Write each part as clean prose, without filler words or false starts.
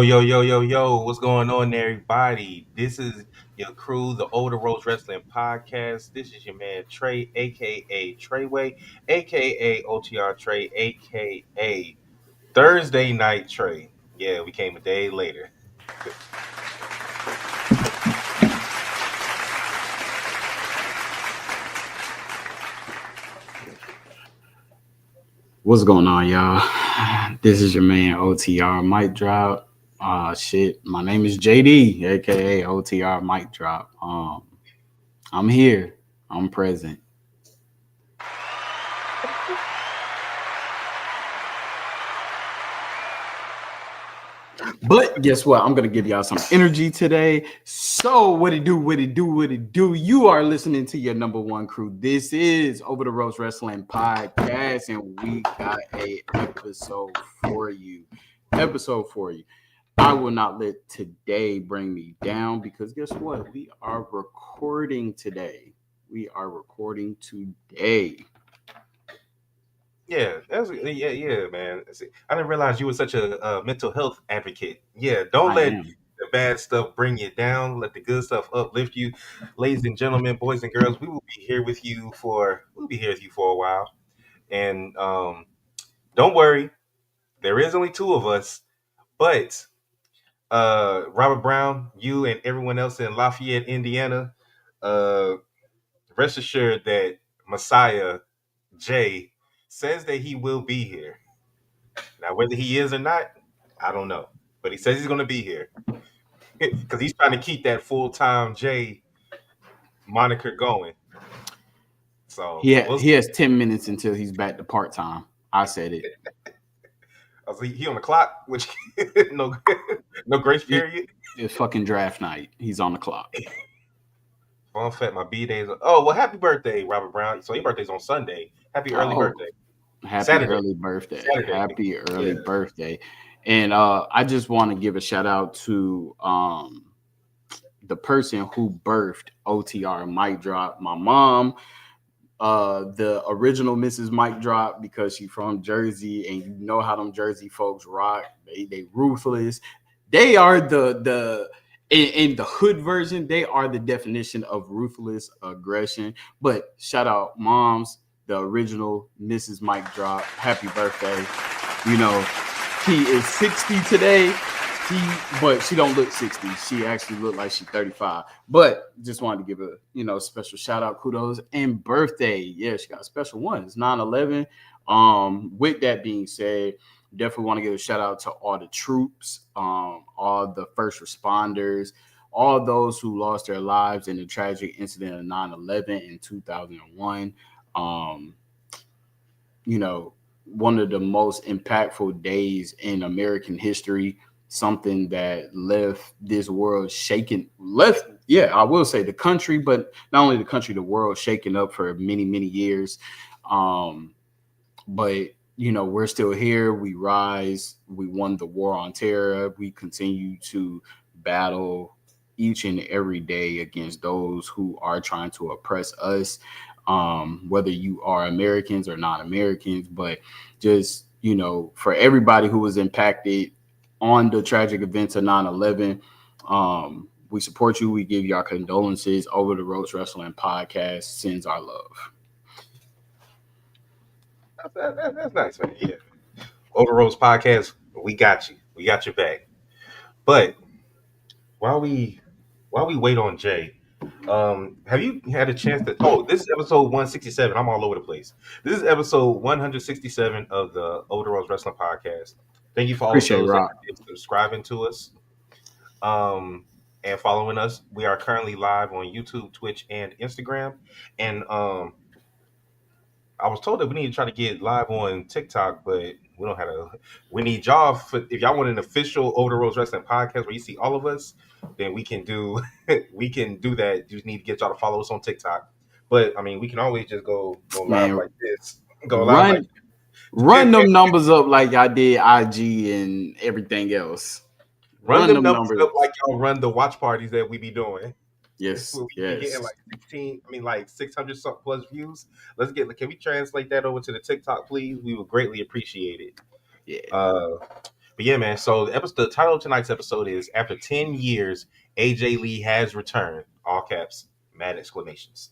Yo, what's going on, everybody? This is your crew, the Older Rose Wrestling Podcast. This is your man, Trey, aka Treyway, aka OTR Trey, aka Thursday Night Trey. Yeah, we came a day later. What's going on, y'all? This is your man OTR Mic Drop. My name is JD, aka OTR Mic Drop. I'm here. I'm present. But guess what? I'm gonna give y'all some energy today. So what it do? What it do? What it do? You are listening to your number one crew. This is Over the Ropes Wrestling Podcast, and we got a episode for you. I will not let today bring me down because guess what? We are recording today. Yeah, man. See, I didn't realize you were such a mental health advocate. Yeah, don't I let am. the bad stuff bring you down. Let the good stuff uplift you, ladies and gentlemen, boys and girls. We'll be here with you for a while, and don't worry, there is only two of us, but Robert Brown, you and everyone else in Lafayette, Indiana, uh, rest assured that Messiah Jay says that he will be here. Now, whether he is or not, I don't know. But he says he's going to be here because he's trying to keep that full time Jay moniker going. So we'll He see. has 10 minutes until he's back to part time. I said it. He on the clock, which no no grace period. It's fucking draft night. He's on the clock. Fun fact, my B days. Oh well, happy birthday, Robert Brown. So your birthday's on Sunday. Happy early Oh, birthday. happy Saturday. early birthday. Saturday. Happy Yeah. early birthday. And I just want to give a shout out to the person who birthed OTR Mic Drop, my mom, the original Mrs. Mike Drop, because she's from Jersey, and you know how them Jersey folks rock. They ruthless. They are the in the hood version. They are the definition of ruthless aggression. But shout out moms, the original Mrs. Mike Drop. Happy birthday! You know she is 60 today. But she don't look 60. She actually looked like she's 35. But just wanted to give a special shout out, kudos, and birthday. Yeah, she got a special one. It's 9/11. With that being said, definitely want to give a shout out to all the troops, all the first responders, all those who lost their lives in the tragic incident of 9/11 in 2001. Um, one of the most impactful days in American history, something that left this world shaken, I will say the country, but not only the country, the world shaken up for many, many years. But we're still here. We rise. We won the war on terror. We continue to battle each and every day against those who are trying to oppress us, whether you are Americans or not Americans. But just, for everybody who was impacted on the tragic events of 9/11, we support you. We give you our condolences. Over the Ropes Wrestling Podcast sends our love. That's nice, man. Yeah. Over Rose Podcast, we got you. We got your back. But while we wait on Jay, have you had a chance to? Oh, this is episode 167. I'm all over the place. This is episode 167 of the Older Rose Wrestling Podcast. Thank you for all of Appreciate it, those that Rock. are subscribing to us, and following us. We are currently live on YouTube, Twitch, and Instagram. And I was told that we need to try to get live on TikTok, but we don't have a. We need y'all if y'all want an official Over the Rose Wrestling Podcast where you see all of us, then we can do we can do that. You just need to get y'all to follow us on TikTok. But I mean, we can always just go live Man, like this. Go live like run them numbers up like I did IG and everything else. run Run them them numbers numbers. up like y'all run the watch parties that we be doing. Yes, Where we be getting yes. like 16, I mean like 600 plus views. Can we translate that over to the TikTok, please? We would greatly appreciate it. Yeah. Uh But yeah, man. So the title of tonight's episode is "After 10 Years, AJ Lee has returned." All caps, mad exclamations,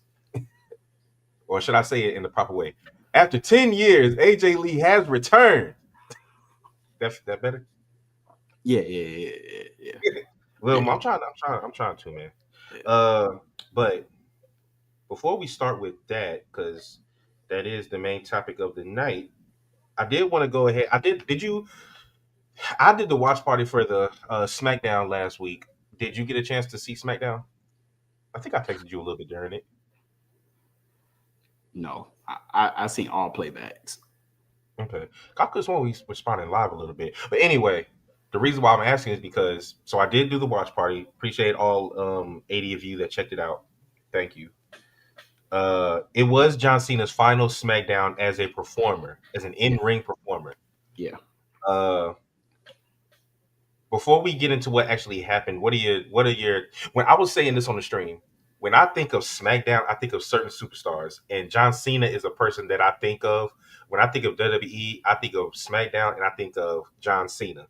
or should I say it in the proper way? After 10 years, AJ Lee has returned. That better? Yeah. Well, Yeah. I'm trying to, man. Yeah. Uh, but before we start with that, because that is the main topic of the night, I did want to go ahead. I did. Did you? I did the watch party for the SmackDown last week. Did you get a chance to see SmackDown? I think I texted you a little bit during it. No, I seen all playbacks. Okay, I could have we responded live a little bit, but anyway, the reason why I'm asking is because I did do the watch party. Appreciate all 80 of you that checked it out. Thank you. It was John Cena's final SmackDown as a performer, as an Yeah, in-ring performer. yeah. Uh, Before we get into what actually happened, what are your when I was saying this on the stream, when I think of SmackDown, I think of certain superstars, and John Cena is a person that I think of. When I think of WWE, I think of SmackDown and I think of John Cena.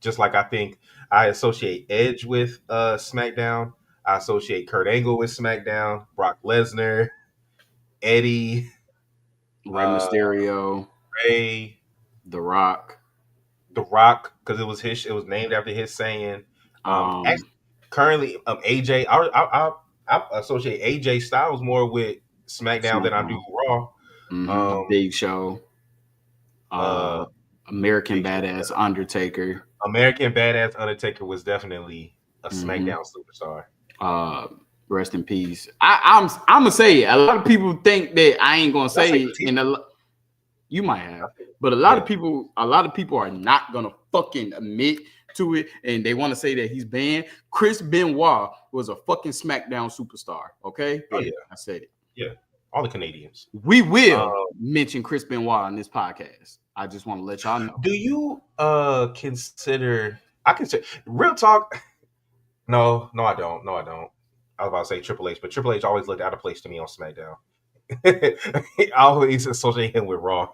Just like I think I associate Edge with SmackDown, I associate Kurt Angle with SmackDown, Brock Lesnar, Eddie, Rey uh, Mysterio, Ray, The Rock. The Rock, because it was named after his saying. Um, Actually, currently, AJ, I associate AJ Styles more with SmackDown than I do SmackDown. Raw. Um, Big Show. uh, Uh, American Big Show, Badass Undertaker. American Badass Undertaker was definitely a hmm SmackDown superstar. Uh, rest in peace. I'm gonna say it. A lot of people think that I ain't gonna I say say it, and Batista. you might I have, say, but yeah, a lot of people are not gonna fucking admit to it, and they want to say that he's banned. Chris Benoit was a fucking SmackDown superstar. Okay, oh there, yeah, I said it. yeah, all the Canadians. We will Um, mention Chris Benoit on this podcast. I just want to let y'all know. do you consider? I consider real talk. No, no, I don't. No, I don't. I was about to say Triple H, but Triple H always looked out of place to me on SmackDown. I always associate him with Raw.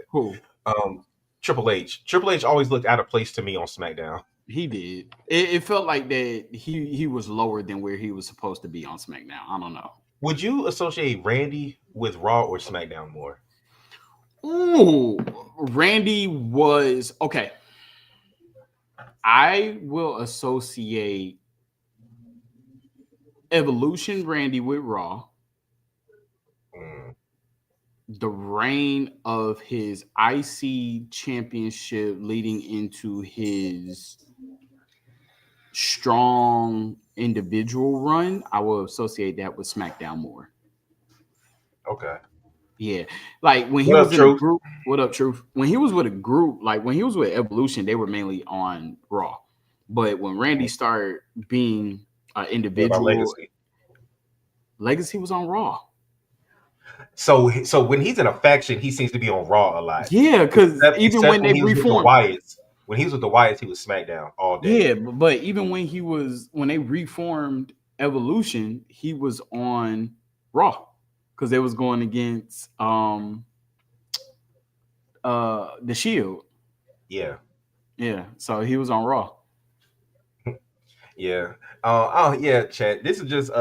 Who um, Triple H. Triple H always looked out of place to me on SmackDown. he did. It felt like that he was lower than where he was supposed to be on SmackDown. I don't know. Would you associate Randy with Raw or SmackDown more? Ooh, Randy was okay. I will associate Evolution Randy with Raw. Mm, The reign of his IC championship leading into his strong individual run, I will associate that with SmackDown more. okay. Yeah. Like when he What up, was in a Truth? group, what up, Truth? When he was with a group, like when he was with Evolution, they were mainly on Raw. But when Randy started being an What about individual, Legacy? Legacy was on Raw. So when he's in a faction, he seems to be on Raw a lot. Yeah, because even Except when when they he was with the reformed, Wyatts. When he was with the Wyatts, he was SmackDown all day. yeah, but even when they reformed Evolution, he was on Raw because they was going against the Shield. Yeah. Yeah, so he was on Raw. Yeah. Oh yeah, Chad. This was just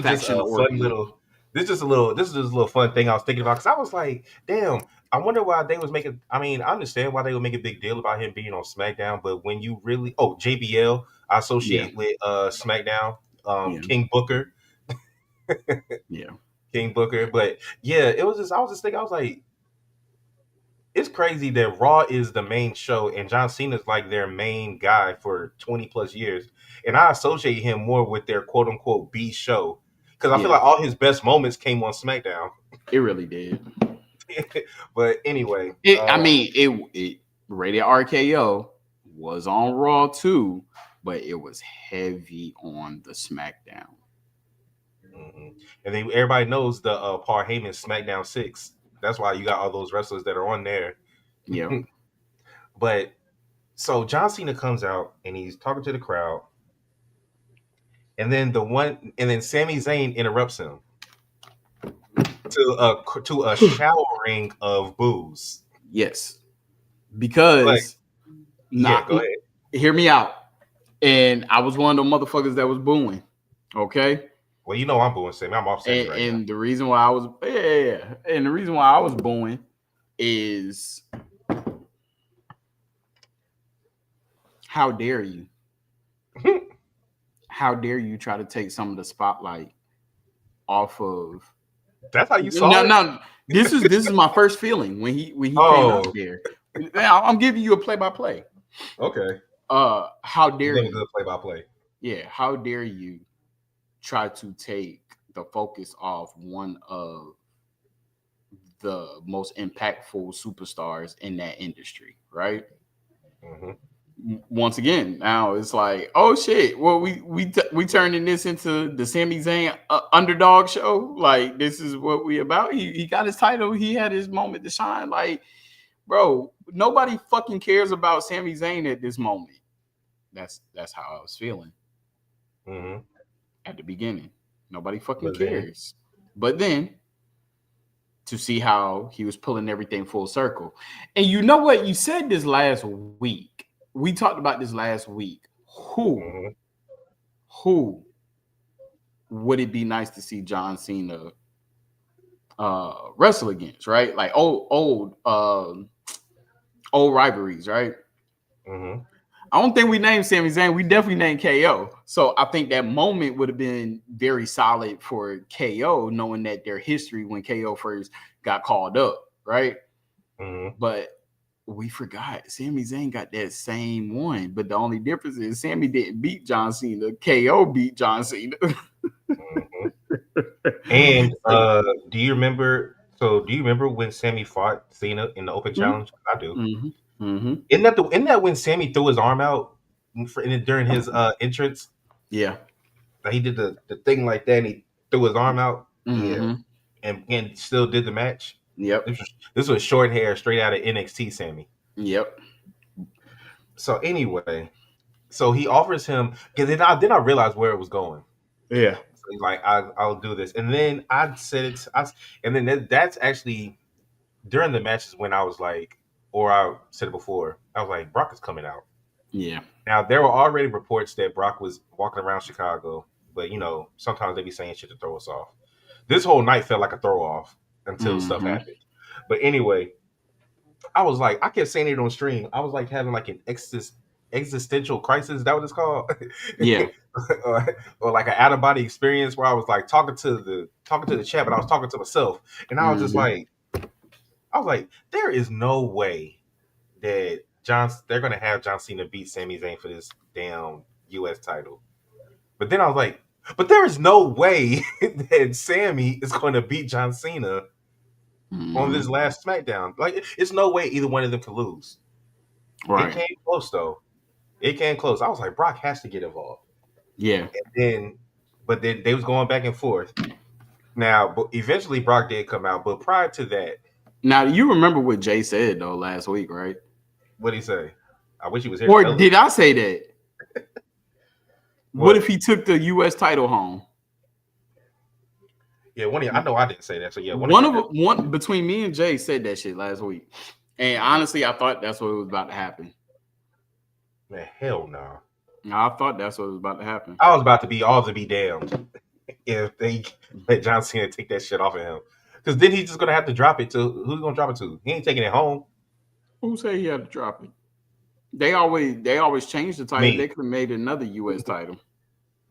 Faction a fun orgy. little this is just a little fun thing I was thinking about because I was like, damn, I wonder why they was making I mean, I understand why they would make a big deal about him being on SmackDown, but when you really JBL I Yeah, associate with SmackDown, yeah, King Booker. yeah, King Booker. But yeah, it was just I was just thinking, I was like, it's crazy that Raw is the main show and John Cena's like their main guy for 20 plus years. And I associate him more with their quote unquote B show. Because I feel yeah. like all his best moments came on SmackDown. It really did. But anyway, I mean, it Rated RKO was on Raw too, but it was heavy on the SmackDown. mhm. And then everybody knows the Paul Heyman SmackDown 6. That's why you got all those wrestlers that are on there. Yep. But so John Cena comes out and he's talking to the crowd. And then Sami Zayn interrupts him to a showering of booze. Yes, Like because Yeah, Nah, go ahead. hear me out. And I was one of the motherfuckers that was booing. Okay. Well, you know I'm booing Sammy. I'm off Sammy right now. And the reason why I was and the reason why I was booing is how dare you? How dare you try to take some of the spotlight off of That's how you saw no it. no this is my first feeling when he came out Oh, there. Now, I'm giving you a play by play. okay. How You dare gave a you? good play-by-play. Yeah, how dare you try to take the focus off one of the most impactful superstars in that industry, right? Hmm. Once again, now it's like, oh shit, well we turning this into the Sami Zayn underdog show. Like this is what we about. He got his title. He had his moment to shine. Like, bro, nobody fucking cares about Sami Zayn at this moment. That's how I was feeling Hmm. at the beginning. Nobody fucking But then, cares. But then to see how he was pulling everything full circle. And you know what? You said this last week. We talked about this last week. Who, hmm who would it be nice to see John Cena wrestle against, right? Like old rivalries, right? hmm I don't think we named Sami Zayn. We definitely named KO. So I think that moment would have been very solid for KO, knowing that their history when KO first got called up, right? hmm But we forgot Sami Zayn got that same one. But the only difference is Sami didn't beat John Cena. KO beat John Cena. hmm And So, do you remember? So, do you remember when Sammy fought Cena in the Open mm-hmm, Challenge? I do. mm-hmm. Isn't that when Sammy threw his arm out during his entrance? Yeah. Like he did the thing like that, and he threw his arm out. Yeah, Mm-hmm. and still did the match. Yep. This was short hair, straight out of NXT, Sammy. Yep. So anyway, so he offers him because then I realized where it was going. Yeah. So he's like, I'll do this, and then I said it, and then that's actually during the matches when I was like, or I said it before, I was like, Brock is coming out. Yeah. Now there were already reports that Brock was walking around Chicago, but sometimes they be saying shit to throw us off. This whole night felt like a throw off until stuff Mm-hmm. happened. But anyway, I was like, I kept saying it on stream. I was like having like an existential crisis. Is that what it's called? Yeah. or like an out of body experience where I was like talking to the chat, but I was talking to myself, and Mm-hmm. I was like, there is no way that they're gonna have John Cena beat Sami Zayn for this damn U.S. title. But then I was like, but there is no way that Sammy is going to beat John Cena on Mm-hmm. this last SmackDown. Like, it's no way either one of them could lose. It Right. came close though. It came close. I was like, Brock has to get involved. Yeah. And then, but then they was going back and forth. Now, but eventually Brock did come out. But prior to that, Now you remember what Jay said though last week, right? what did he say? I wish he was here to Or tell us. did I say that? What if What? he took the U.S. title home? Yeah, one of you, I know I didn't say that. So yeah, one of One y'all of did. one between me and Jay said that shit last week, and honestly, I thought that's what was about to happen. Man, hell no. I thought that's what was about to happen. I was about to be all to be damned if they let John Cena take that shit off of him. Because then he's just gonna have to drop it to who's gonna drop it to? He ain't taking it home. Who said he had to drop it? They always change the title. They Me. could have made another U.S. title.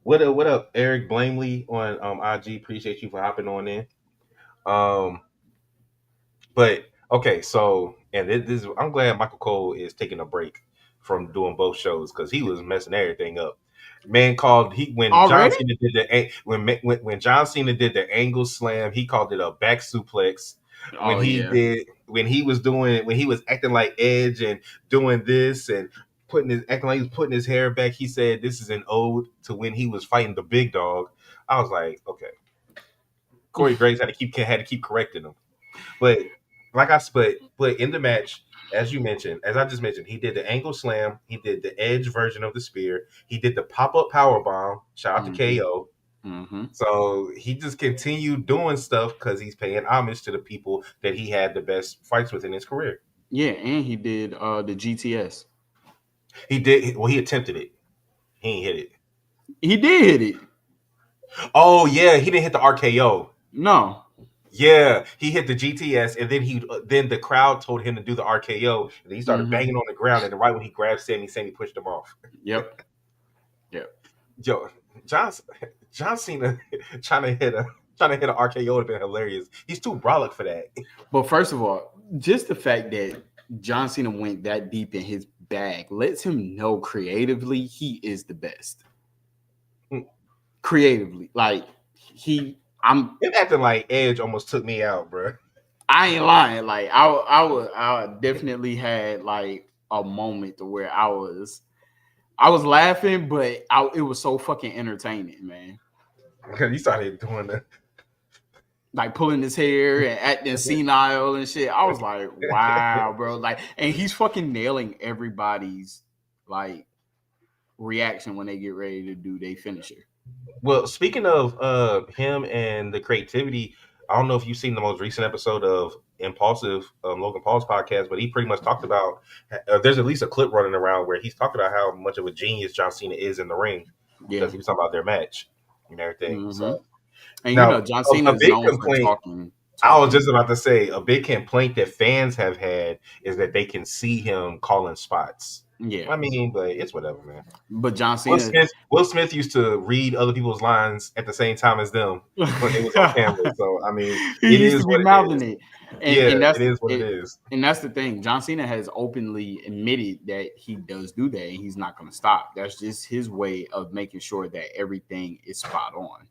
What up, Eric Blamley on IG? Appreciate you for hopping on in. Um, But okay, so and this I'm glad Michael Cole is taking a break from doing both shows because he was messing everything up. Man called he when John Already? Cena did when John Cena did the angle slam, he called it a back suplex. Oh yeah. When he was acting like Edge and doing this and putting his acting like he was putting his hair back, he said this is an ode to when he was fighting the big dog. I was like, okay, Corey Graves had to keep correcting him. But but in the match, as you mentioned, as I just mentioned, he did the angle slam, he did the edge version of the spear, he did the pop up power bomb. Shout out to Mm-hmm. KO. Mm-hmm. So he just continued doing stuff because he's paying homage to the people that he had the best fights with in his career. Yeah, and he did the GTS. He did. Well, he attempted it. He ain't hit it. He did hit it. Oh yeah, he didn't hit the RKO. No. Yeah, he hit the GTS, and then the crowd told him to do the RKO, and then he started Mm-hmm. banging on the ground. And then right when he grabbed Sammy pushed him off. Yep. Yep. Yo, John John Cena trying to hit an RKO would have been hilarious. He's too brolic for that. But first of all, just the fact that John Cena went that deep in his bag lets him know creatively he is the best. Creatively, like I'm Him acting like Edge almost took me out, bro. I ain't lying. Like I definitely had like a moment to where I was laughing, but it was so fucking entertaining, man. Because he started doing the Like pulling his hair and acting senile and shit. I was like, wow, bro. Like, and he's fucking nailing everybody's like reaction when they get ready to do their finisher. Well, speaking of him and the creativity, I don't know if you've seen the most recent episode of Impulsive, Logan Paul's podcast, but he pretty much talked about. There's at least a clip running around where he's talking about how much of a genius John Cena is in the ring Yeah. because he was talking about their match and everything. Mm-hmm. So And you now, know, John Cena a is big known for complaint. I was talking. just about to say a big complaint that fans have had is that they can see him calling spots. Yeah. I mean, but it's whatever, man. But John Cena Will Smith used to read other people's lines at the same time as them when it was on camera. So I mean, he it used is to be what it mouthing is. it. Yeah, And that's it is what it it. is. And that's the thing. John Cena has openly admitted that he does do that and he's not going to stop. That's just his way of making sure that everything is spot on.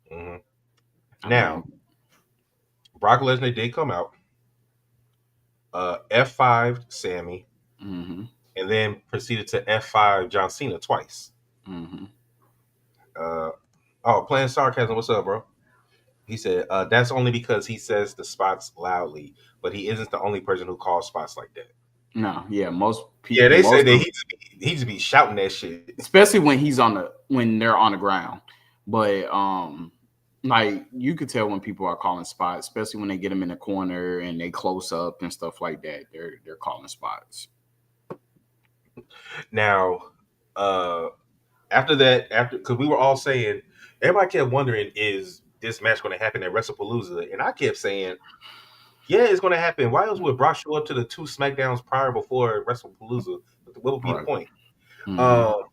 Hmm. I Now, mean, Brock Lesnar did come out, F5 Sammy, mm-hmm, and then proceeded to F5 John Cena twice. mm-hmm. Uh, oh, playing sarcasm. What's up, bro? He said that's only because he says the spots loudly, but he isn't the only person who calls spots like that. No, yeah, most Yeah, people, they said most that of, he just be shouting that shit. especially when they're on the ground. But like you could tell when people are calling spots, especially when they get them in the corner and they close up and stuff like that. They're calling spots. Now, uh, after that, after because we were all saying, everybody kept wondering, is this match going to happen at WrestlePalooza? And I kept saying, yeah, it's going to happen. Why else would Brock show up to the two SmackDowns prior before WrestlePalooza? What would be the Right. point? Mm-hmm. Um,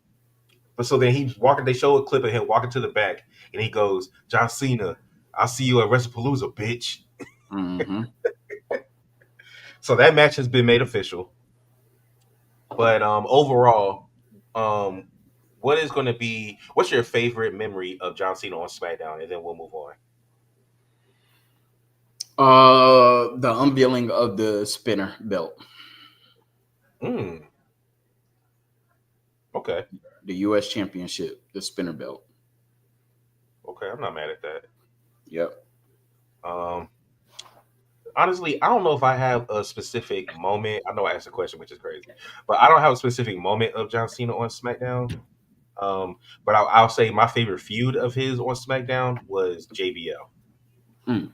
but so then he walking. They show a clip of him walking to the back, and he goes, "John Cena, I'll see you at WrestlePalooza, bitch." Mm-hmm. So that match has been made official. But overall, um, what is going to be? What's your favorite memory of John Cena on SmackDown? And then we'll move on. The unveiling of the spinner belt, Mm, okay, the U.S. Championship, the spinner belt. okay, I'm not mad at that. Yep. Um, honestly, I don't know if I have a specific moment. I know I asked a question, which is crazy, but I don't have a specific moment of John Cena on SmackDown. But I'll say my favorite feud of his on SmackDown was JBL. Mm.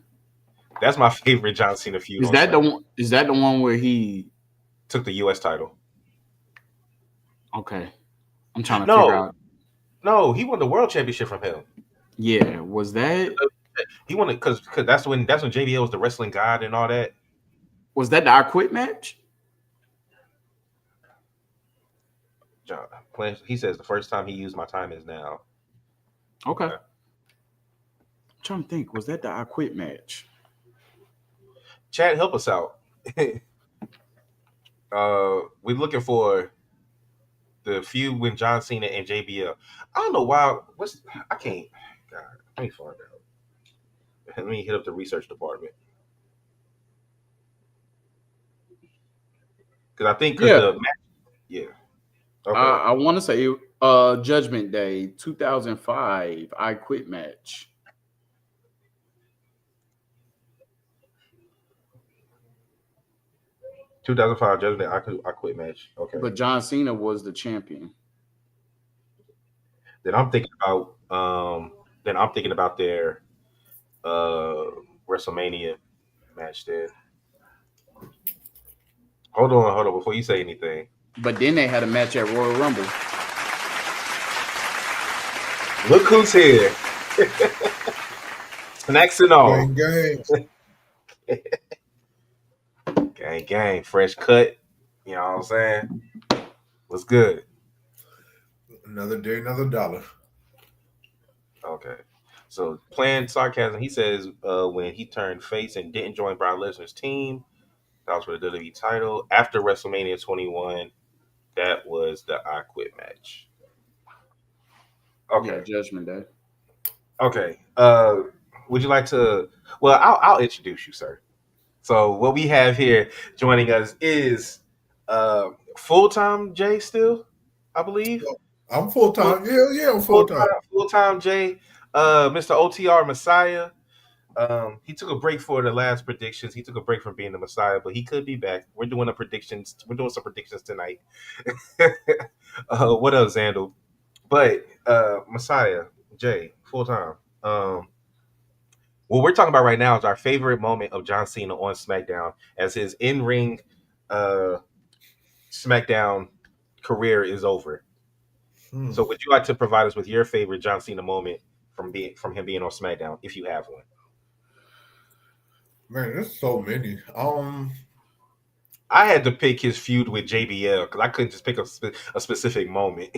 That's my favorite John Cena feud Is on that the SmackDown. one? Is that the one where he? Took the U.S. title. Okay, I'm trying to figure No, out. no, he won the world championship from him. Yeah, was that He won it because that's when JBL was the wrestling god and all that. the I Quit match? John, he says the first time he used my time is now. Okay, I'm Okay. trying to think. Was that the I Quit match? Chad, help us out. We're looking for the feud with John Cena and JBL. I don't know why. I can't. God, let me find out. Let me hit up the research department because I think because Yeah, the match. Yeah. Okay. I want to say Judgment Day 2005 I Quit match, 2005 Judgment Day. I quit match. Okay. but John Cena was the champion. Then I'm thinking about their uh WrestleMania match. Then hold on before you say anything. But then they had a match at Royal Rumble. Look who's here. Snacks and all. Gang, gang. Gang, gang. Fresh cut. You know what I'm saying? What's good? Another day, another dollar. Okay. So playing sarcasm, he says when he turned face and didn't join Brock Lesnar's team, that was for the WWE title. After WrestleMania 21, that was the I Quit match. Yeah, Okay. Judgment Day. Okay. Would you like to? Well, I'll introduce you, sir. So what we have here joining us is full time Jay still, I believe. I'm full Full time. Yeah, yeah, I'm full time. time Jay, Mr. OTR Messiah. He took a break for the last predictions. He took a break from being the Messiah, but he could be back. We're doing a predictions. We're doing some predictions tonight. What else, Zandal? But Messiah, Jay, full time. What we're talking about right now is our favorite moment of John Cena on SmackDown as his in ring uh, SmackDown career is over. Hmm. So, would you like to provide us with your favorite John Cena moment from him being on SmackDown, if you have one? Man, there's so many. I had to pick his feud with JBL because I couldn't just pick a specific moment.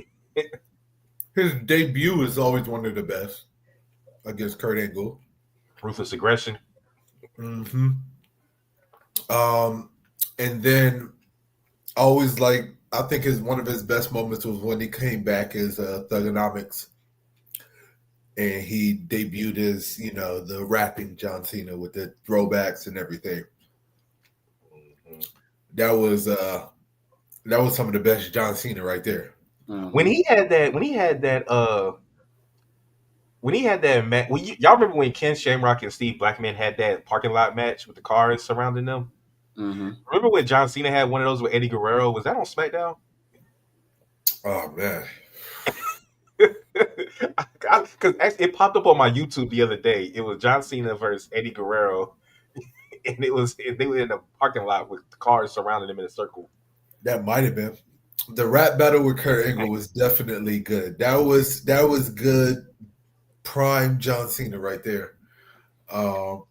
His debut is always one of the best against Kurt Angle. Ruthless aggression. hmm Um, and then always like I think his one of his best moments was when he came back as Thugonomics and he debuted as the rapping John Cena with the throwbacks and everything. Mhm. That was some of the best John Cena right there. When Mhm. he had that, when he had that match, y'all remember when Ken Shamrock and Steve Blackman had that parking lot match with the cars surrounding them? Mhm. Remember when John Cena had one of those with Eddie Guerrero? Was that on SmackDown? Oh man, Because it popped up on my YouTube the other day. It was John Cena versus Eddie Guerrero, and they were in the parking lot with cars surrounding them in a circle. that might have been the rap battle with Kurt Angle was definitely good. That was good prime John Cena right there. Um,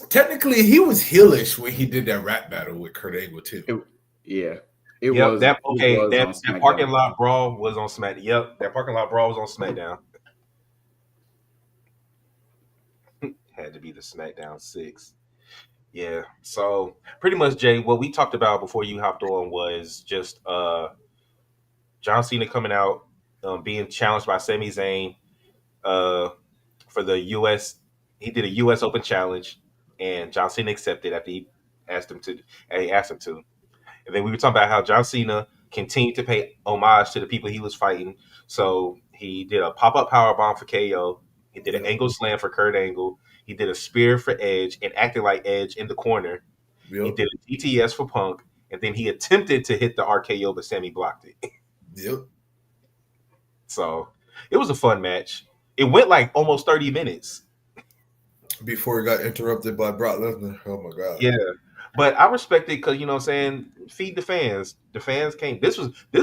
Technically, he was heelish when he did that rap battle with Kurt Angle too. It, yeah, it Yep, was. that It okay. was That on that parking SmackDown. lot brawl was on Smack. Yep, that parking lot brawl was on SmackDown. Had to be the SmackDown 6. Yeah. So pretty much, Jay, what we talked about before you hopped on was just John Cena coming out, being challenged by Sami Zayn uh, for the U.S. He did a U.S. Open challenge, and John Cena accepted after asked him to. He asked him to, and then we were talking about how John Cena continued to pay homage to the people he was fighting. So he did a pop up power bomb for KO. He did an Yep, angle slam for Kurt Angle. He did a spear for Edge and acted like Edge in the corner. He yep, did a GTS for Punk, and then he attempted to hit the RKO, but Sammy blocked it. yep. So it was a fun match. It went like almost 30 minutes. Before he got interrupted by Brock Lesnar. Oh my god. Yeah. But I respect it because you know what I'm saying, feed the fans. The fans came. This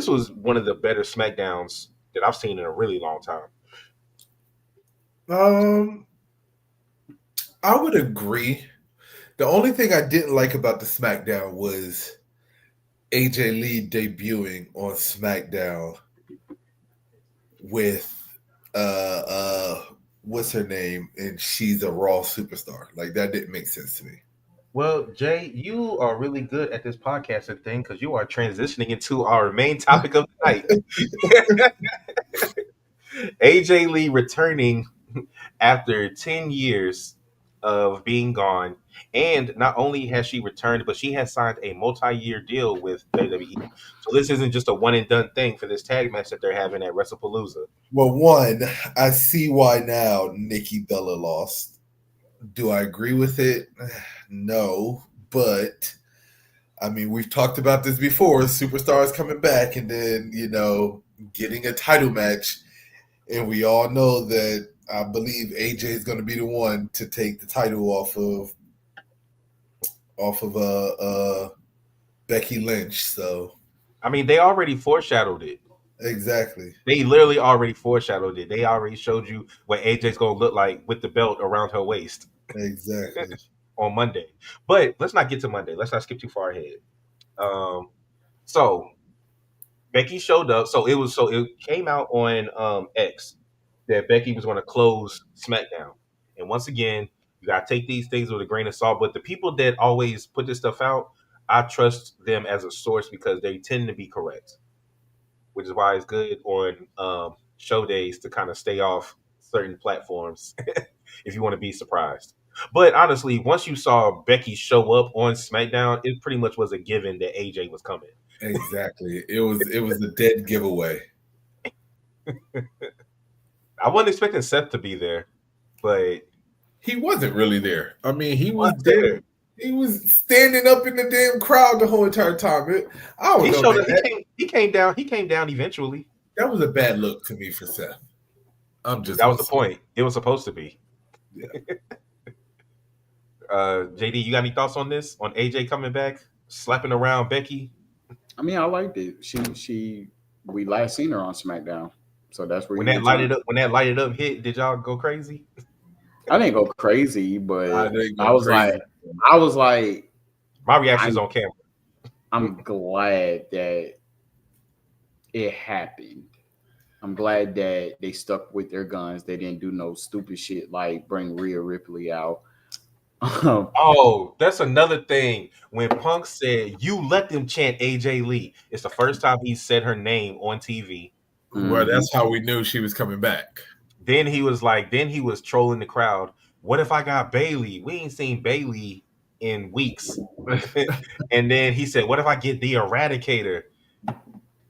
was one of the better SmackDowns that I've seen in a really long time. Um, I would agree. The only thing I didn't like about the SmackDown was AJ Lee debuting on SmackDown with what's her name, and she's a Raw superstar. Like that didn't make sense to me. Well, Jay, you are really good at this podcasting thing because you are transitioning into our main topic of the night. AJ Lee returning after 10 years of being gone. And not only has she returned, but she has signed a multi-year deal with WWE. So this isn't just a one and done thing for this tag match that they're having at WrestlePalooza. Well, one, I see why now Nikki Bella lost. Do I agree with it? No, but I mean, we've talked about this before. Superstars coming back and then, getting a title match. And we all know that I believe AJ is going to be the one to take the title off of Becky Lynch. So, I mean, they already foreshadowed it. Exactly. They literally already foreshadowed it. They already showed you what AJ's gonna look like with the belt around her waist Exactly. on Monday. But let's not get to Monday. Let's not skip too far ahead. Um, so Becky showed up. So it came out on X that Becky was going to close SmackDown. And once again, you got to take these things with a grain of salt. But the people that always put this stuff out, I trust them as a source because they tend to be correct, which is why it's good on show days to kind of stay off certain platforms if you want to be surprised. But honestly, once you saw Becky show up on SmackDown, it pretty much was a given that AJ was coming. Exactly. It was a dead giveaway. I wasn't expecting Seth to be there, but He wasn't really there. I mean, he was was there. damn. He was standing up in the damn crowd the whole entire time. I don't He know, showed man. up. He came down. He came down eventually. That was a bad look to me for Seth. I'm just That gonna was the say, point. It was supposed to be. yeah. JD, you got any thoughts on this? On AJ coming back, slapping around Becky? I mean, I liked it. She we last seen her on SmackDown, so that's where When you that return. lighted up, when that lighted up hit, did y'all go crazy? I didn't go crazy, I but didn't I go was like, crazy. I was like, My reaction's I'm on camera. I'm glad that it happened. I'm glad that they stuck with their guns. They didn't do no stupid shit like bring Rhea Ripley out. Oh, that's another thing. When Punk said, "You let them chant AJ Lee," it's the first time he said her name on TV. Well, Mhm. that's how we knew she was coming back. Then he was trolling the crowd. What if I got Bailey? We ain't seen Bailey in weeks. And then he said, "What if I get the Eradicator?"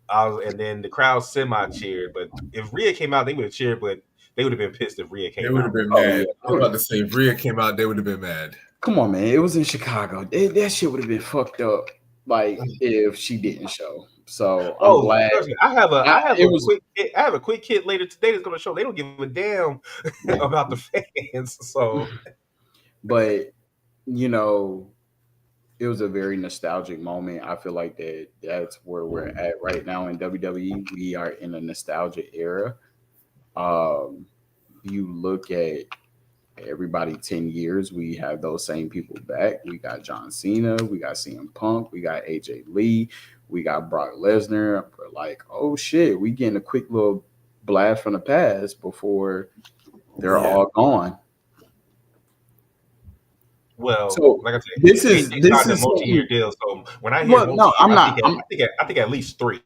And then the crowd semi cheered. But if Rhea came out, they would have cheered. But they would have been pissed if Rhea They came would have out. been Oh yeah. mad. I was about to say, if Rhea came out, they would have been mad. Come on, man. It was in Chicago. That shit would have been fucked up. Like if she didn't show. So I'm Oh, glad. trust me, It was I have a quick hit later today that's going to show they don't give a damn about the fans. So but you know, it was a very nostalgic moment. I feel like that's where we're at right now in WWE. We are in a nostalgic era. Um, you look at everybody 10 years, we have those same people back. We got John Cena, we got CM Punk, we got AJ Lee, we got Brock Lesnar. We're like, oh shit, we getting a quick little blast from the past before they're Yeah. all gone. well, So like I said, this is AJ this signed a is multi-year something. deal. So when I hear Well, no, multi-year, I'm not. I'm I think at least three.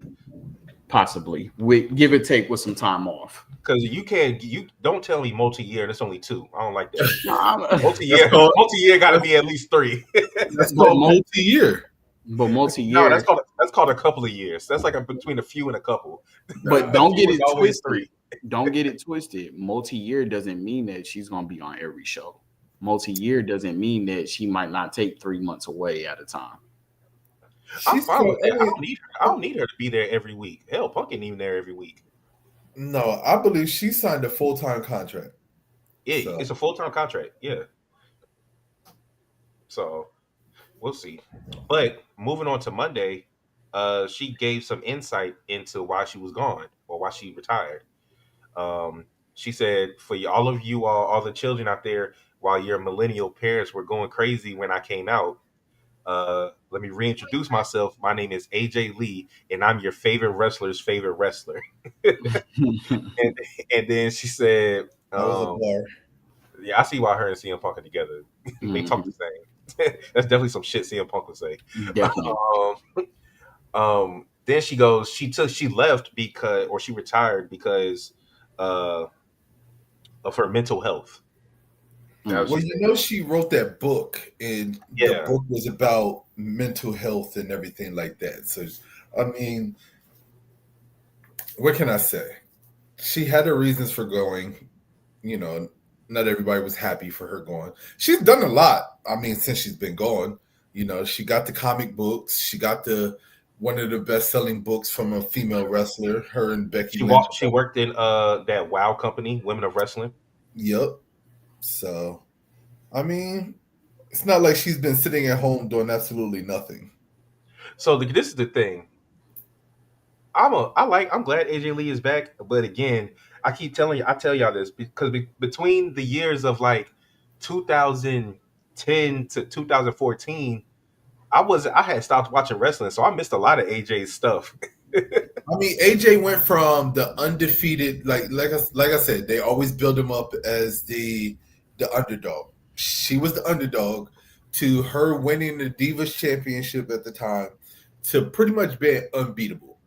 possibly with give or take with some time off. Because you don't tell me multi-year and it's only two. I don't like that. No, I'm, That's Multi-year, called multi-year got to that's, be at least three. that's but called multi-year. but No, multi-year. that's called a couple of years. That's like between a few and a couple. But Nah. A don't few get is it always twisted. three. Don't get it twisted. Multi-year doesn't mean that she's gonna be on every show. Multi-year doesn't mean that she might not take 3 months away at a time. I'm She's fine called. with that. I don't need her to be there every week. Hell, Punk ain't even there every week. No, I believe she signed a full-time contract. Yeah, So it's a full time contract. Yeah, so we'll see. But moving on to Monday, she gave some insight into why she was gone or why she retired. She said, "For all of you, all the children out there, while your millennial parents were going crazy when I came out, let me reintroduce myself. My name is AJ Lee, and I'm your favorite wrestler's favorite wrestler." and, and then she said, that was a bar. "Yeah, I see why her and CM Punk are together. They talk the Mhm. same. That's definitely some shit CM Punk would say." Definitely. Then she goes, she left because, or she retired because uh, of her mental health. That's what Mm. she Well, said. she wrote that book, and the Yeah. book was about mental health and everything like that. So, I mean, what can I say? She had her reasons for going. You know, not everybody was happy for her going. She's done a lot. I mean, since she's been gone, she got the comic books. She got the one of the best-selling books from a female wrestler. Her and Becky Lynch. She worked in that WoW company, Women of Wrestling. Yep. So, I mean, it's not like she's been sitting at home doing absolutely nothing. So this is the thing. I'm glad AJ Lee is back, but again, I tell y'all this because between the years of like 2010 to 2014, I had stopped watching wrestling, so I missed a lot of AJ's stuff. I mean, AJ went from the undefeated, like I said, they always build him up as the underdog. She was the underdog to her winning the Divas Championship at the time to pretty much being unbeatable.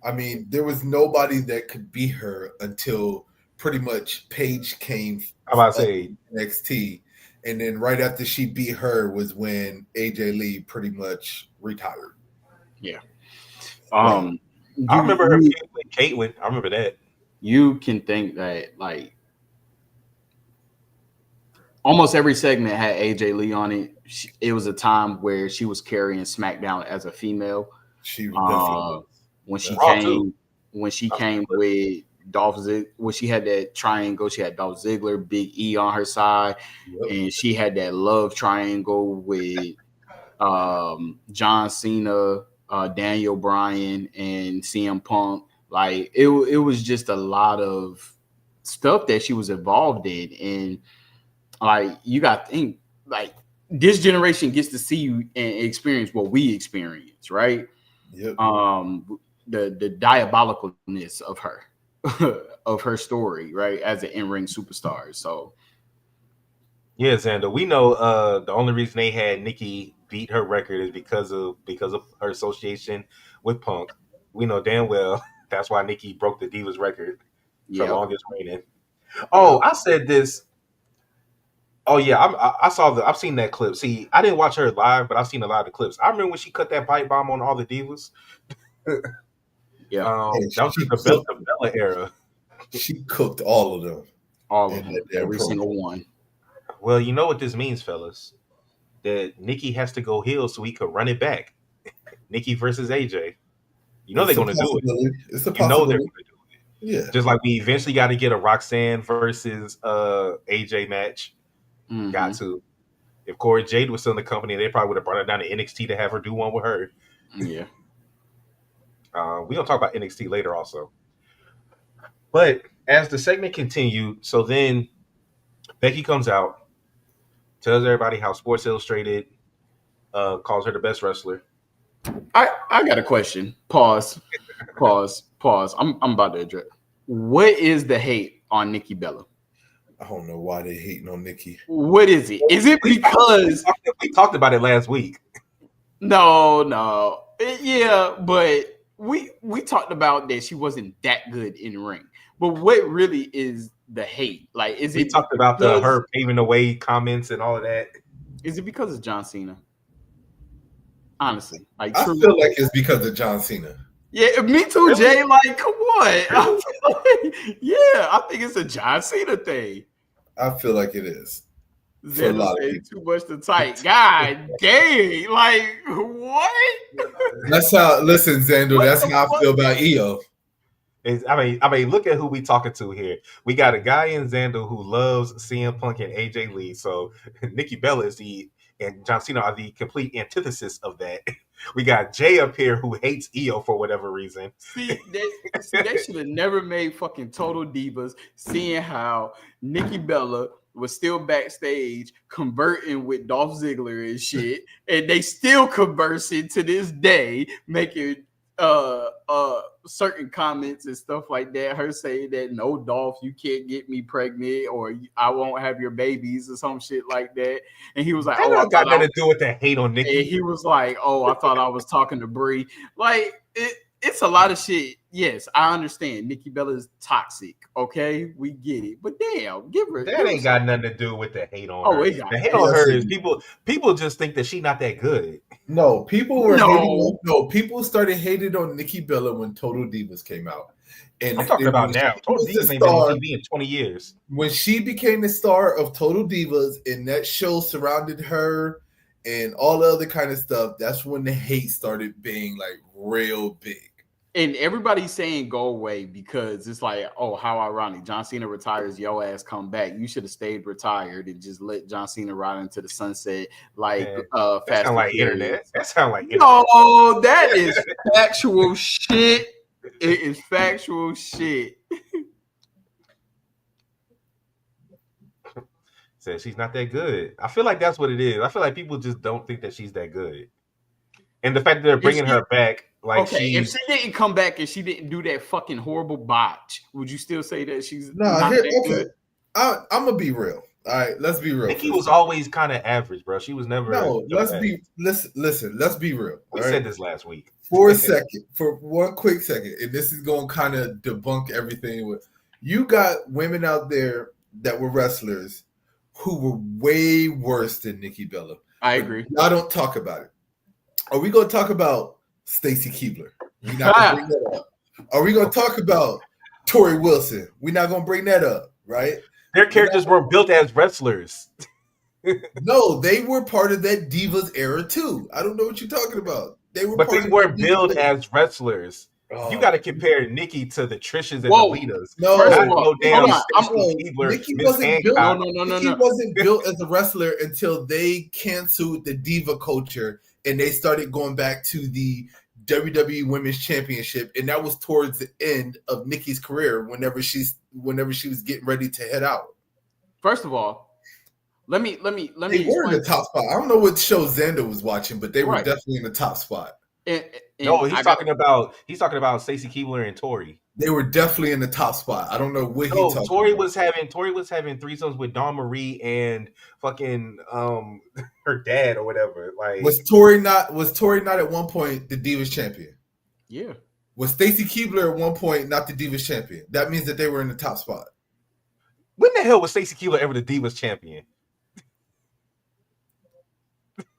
I mean, there was nobody that could beat her until pretty much Paige came I'm about to up say, in NXT, and then right after she beat her was when AJ Lee pretty much retired. Yeah. Like, I You remember her you feud with Caitlyn. I remember that. you can think that like almost every segment had AJ Lee on it. It was a time where she was carrying SmackDown as a female. she definitely Uh, was. when she Raw too. came, when she I came remember. with Dolph Ziggler, when she had that triangle, she had Dolph Ziggler, Big E on her side, Yep. and she had that love triangle with John Cena, Daniel Bryan, and CM Punk. Like it was just a lot of stuff that she was involved in, and like you got to think like this generation gets to see you and experience what we experience, right? Yep. The diabolicalness of her of her story, right, as an in-ring superstar. So Yeah, Xander. We know the only reason they had Nikki beat her record is because of her association with Punk. We know damn well that's why Nikki broke the Divas record for yep, longest reigning. Oh, yep, I said this. Oh yeah, I saw I've seen that clip. See, I didn't watch her live, but I've seen a lot of the clips. I remember when she cut that pipe bomb on all the divas. yeah, And That was she the cooked, Bella era. she cooked all of them all in of that them, damn every program. single one. Well, you know what this means, fellas. That Nikki has to go heel so he could run it back. Nikki versus AJ. You know they're It's a going to do it. possibility. It's a You know they're possibility. going to do it. Yeah. Just like we eventually got to get a Roxanne versus AJ match. Got Mm-hmm. to. If Corey Jade was still in the company, they probably would have brought her down to NXT to have her do one with her. Yeah, We gonna talk about NXT later also. But as the segment continued, so then Becky comes out, tells everybody how Sports Illustrated calls her the best wrestler. I got a question. Pause. I'm about to address. What is the hate on Nikki Bella? I don't know why they hating on Nikki. What is it? Is it because We talked about it last week. no. Yeah, but we talked about that she wasn't that good in the ring. But what really is the hate? Like, We talked about the her paving the way comments and all of that. is it because of John Cena? Honestly, like I true. feel like it's because of John Cena. Yeah, me too, Really? Jay. Like, come on. Really? Yeah, I think it's a John Cena thing. I feel like it is. For a Xander lot of said people. too much to tight. God dang. Like, what? That's how listen, Xander, What that's the how I fuck? feel about EO. I mean, look at who we talking to here. We got a guy in Xander who loves CM Punk and AJ Lee. So Nikki Bella is and John Cena are the complete antithesis of that. We got Jay up here who hates EO for whatever reason. They should have never made fucking Total Divas, seeing how Nikki Bella was still backstage converting with Dolph Ziggler and shit, and they still conversing to this day, making certain comments and stuff like that. Her saying that no, Dolph, you can't get me pregnant, or I won't have your babies, or some shit like that. And he was like, That "Oh, I don't got thought I." nothing to do with the hate on And Nikki. he was like, "Oh, I thought I was talking to Brie." Like it's a lot of shit. Yes, I understand. Nikki Bella is toxic. Okay, we get it. But damn, give her. That ain't got Some. nothing to do with the hate on Oh, her. it got The hate on Yes, her it is is. people just think that she not that good. No, people were hating no. on people started hating on Nikki Bella when Total Divas came out. And I'm talking when about now. she Total was the Divas ain't been on star, TV in 20 years. when she became the star of Total Divas and that show surrounded her and all the other kind of stuff, that's when the hate started being like real big. And everybody's saying go away because it's like, oh, how ironic. John Cena retires, yo ass come back. You should have stayed retired and just let John Cena ride into the sunset like Man, that Fast sound and like internet. Furious. That sound like internet. No, that is factual shit. It is factual shit. Said she's not that good. I feel like that's what it is. I feel like people just don't think that she's that good. And the fact that they're If bringing she, her back, like okay, if she's she didn't come back and she didn't do that fucking horrible botch, would you still say that she's No, not here, that okay. good? I'm gonna be real. All right, let's be real. Nikki was always kind of average, bro. She was never No, the best. listen. Let's be real. We all said right? this last week. For a second, for one quick second, and this is going to kind of debunk everything. You got women out there that were wrestlers who were way worse than Nikki Bella. I agree. I don't talk about it. Are we going to talk about Stacy Keibler? We're not going to bring that up. Are we going to talk about Tori Wilson? We're not going to bring that up, right? Their characters weren't built as wrestlers. No, they were part of that Divas era too. I don't know what you're talking about. They were, But part they of weren't the built Divas. as wrestlers. Oh. You got to compare Nikki to the Trishas and Whoa. the Litas. No, First Not of all, no damn hold on. Stacy Keibler, Nikki Miss wasn't built. Hancock. No. Nikki wasn't built as a wrestler until they canceled the diva culture and they started going back to the WWE Women's Championship, and that was towards the end of Nikki's career. Whenever she was getting ready to head out. First of all, let me. They were in the top spot. I don't know what show Xander was watching, but they were definitely in the top spot. And No, he's talking about Stacy Keibler and Tori. They were definitely in the top spot. I don't know what No, he talking Tori about. was having threesomes with Dawn Marie and fucking her dad or whatever. Like Was Tori not at one point the Divas champion? Yeah. Was Stacy Keibler at one point not the Divas champion? That means that they were in the top spot. when the hell was Stacy Keibler ever the Divas champion?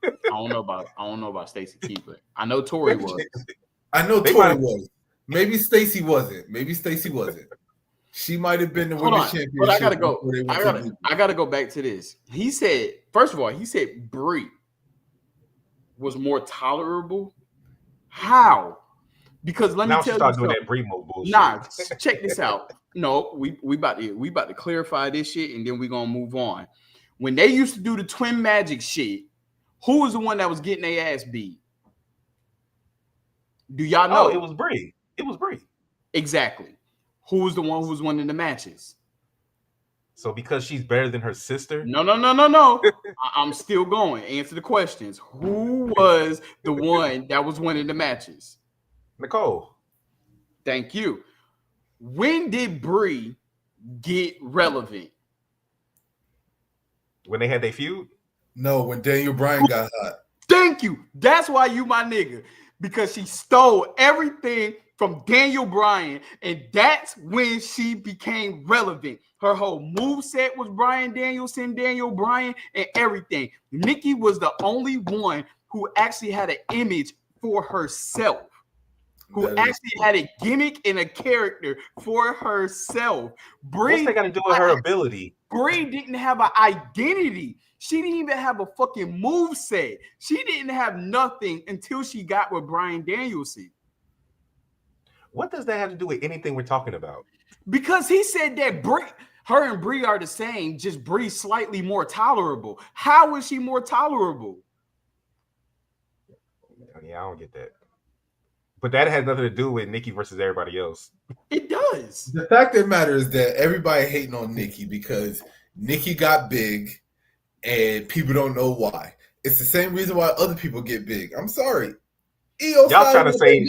I don't know about Stacy Keibler. I know Tori was. I know They Tori might- was. Maybe Stacy wasn't. She might have been the Hold women's on, championship. but I gotta go. before they went I to gotta, Divas. I gotta go back to this. He said, first of all, Brie was more tolerable. How? Because let me now tell she you started doing something. that Bremo bullshit. Nah, check this out. No, we about to clarify this shit, and then we gonna move on. When they used to do the twin magic shit, who was the one that was getting their ass beat? Do y'all know? Oh, it was Brie. Exactly. Who was the one who was winning the matches? So because she's better than her sister? No. I'm still going. Answer the questions. Who was the one that was winning the matches? Nicole. Thank you. When did Brie get relevant? When they had their feud? No, when Daniel Bryan got hot. Thank you. That's why you my nigga. Because she stole everything from Daniel Bryan, and that's when she became relevant. Her whole moveset was Bryan Danielson, Daniel Bryan, and everything. Nikki was the only one who actually had an image for herself, who actually had a gimmick and a character for herself. What's that got to do with her ability? Brie didn't have an identity. She didn't even have a fucking moveset. She didn't have nothing until she got with Bryan Danielson. What does that have to do with anything we're talking about? Because he said that her and Brie are the same, just Brie slightly more tolerable. How is she more tolerable? Yeah, I don't get that. But that has nothing to do with Nikki versus everybody else. It does. The fact that matters is that everybody hating on Nikki because Nikki got big and people don't know why. It's the same reason why other people get big. I'm sorry. EO's Y'all trying to say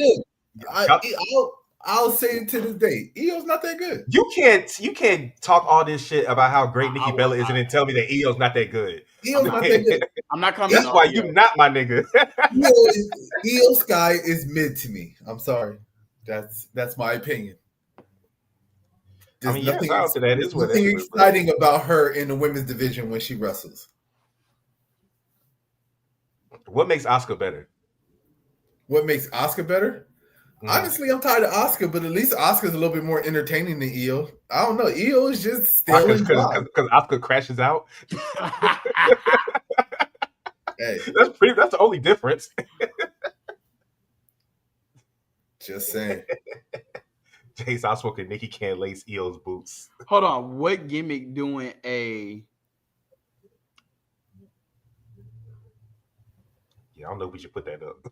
I'll say it to this day. EO's not that good. You can't talk all this shit about how great Nikki Bella is and then tell me that EO's not that good. EO's not that good. I'm not coming. That's why you're not my nigga. EO Sky is mid to me. I'm sorry. That's my opinion. There's nothing exciting about her in the women's division when she wrestles. What makes Asuka better? What makes Asuka better? Honestly, I'm tired of Asuka, but at least Asuka's a little bit more entertaining than EO. I don't know. EO is just still because Asuka crashes out. Hey, that's the only difference. Just saying. Jay's outspoken. Nikki can't lace Eo's boots. Hold on, what gimmick doing a? Yeah, I don't know if we should put that up.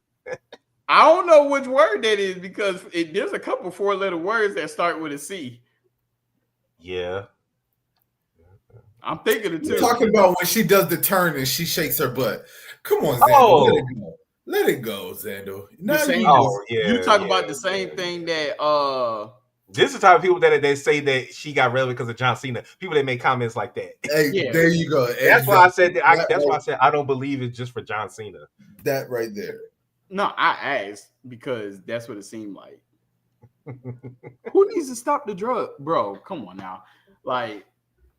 I don't know which word that is because there's a couple 4-letter words that start with a C. Yeah. I'm thinking of You're two. talking about when she does the turn and she shakes her butt. Come on, Xander. Oh. Let it go. Let it go, Xander. The Now same. Oh You yeah. talk yeah, about the same yeah. thing that This is the type of people that say that she got relevant because of John Cena. People that make comments like that. Hey, Yeah. there you go. That's why I said that. That's right, why I said I don't believe it's just for John Cena. that right there. No, I asked because that's what it seemed like. Who needs to stop the drug, bro? Come on now, like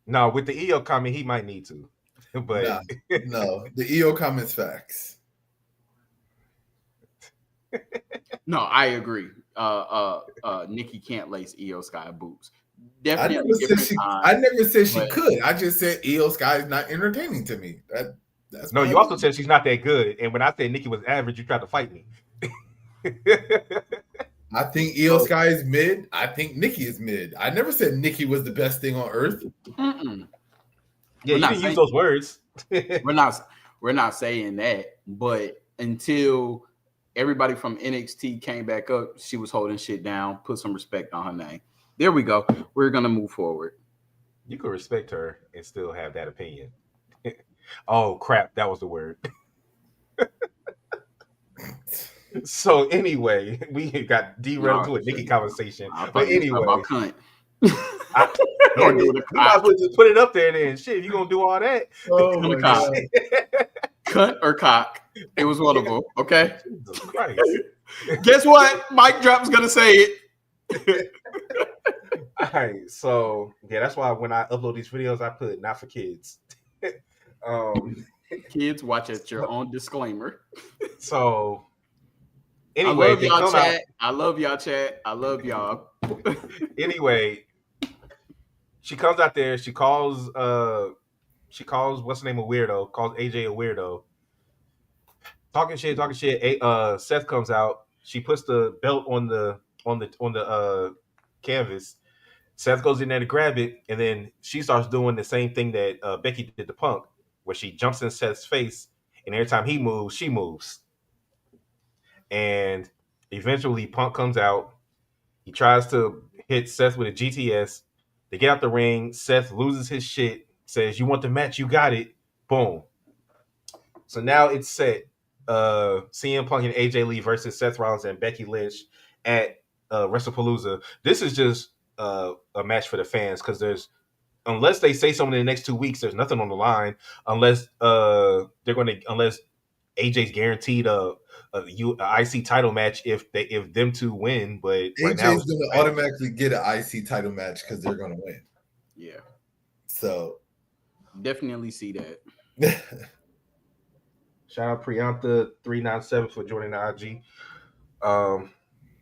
No, with the EO comment, he might need to. But No, the EO comments facts. no, I agree. Nikki can't lace Io Sky boots. I Definitely never said different she. time. I never said she but- could. I just said EO Sky is not entertaining to me. That's no, my you also opinion. said she's not that good. And when I said Nikki was average, you tried to fight me. I think EO Sky is mid. I think Nikki is mid. I never said Nikki was the best thing on earth. Mm-mm. Yeah, you didn't use those words. We're not saying that, but until everybody from NXT came back up, she was holding shit down. Put some respect on her name. There we go. We're gonna move forward. You could respect her and still have that opinion. Oh crap, that was the word. So anyway, we got derailed to a Nikki conversation. But anyway, about cunt. Damn it. You might as well just put it up there then. Shit, if you're gonna do all that. Oh my God. Cunt or cock. It was one of them. Okay. Jesus Christ. Guess what? Mike Drop's gonna say it. All right. So yeah, that's why when I upload these videos, I put not for kids. Kids, watch at your own disclaimer. So anyway, I love y'all, chat. I love y'all. Anyway, she comes out there. She calls what's the name, a weirdo. Calls AJ a weirdo. Talking shit. Seth comes out. She puts the belt on the canvas. Seth goes in there to grab it, and then she starts doing the same thing that Becky did to Punk, where she jumps in Seth's face, and every time he moves, she moves. And eventually, Punk comes out. He tries to hit Seth with a GTS. They get out the ring. Seth loses his shit, says, "You want the match? You got it." Boom. So now it's set. CM Punk and AJ Lee versus Seth Rollins and Becky Lynch at WrestlePalooza. This is just a match for the fans because unless they say something in the next 2 weeks, there's nothing on the line unless unless AJ's guaranteed a IC title match if them two win. But right now AJ's going to automatically get an IC title match because they're going to win. Yeah. So definitely see that. Shout out Priyanka397 for joining the IG.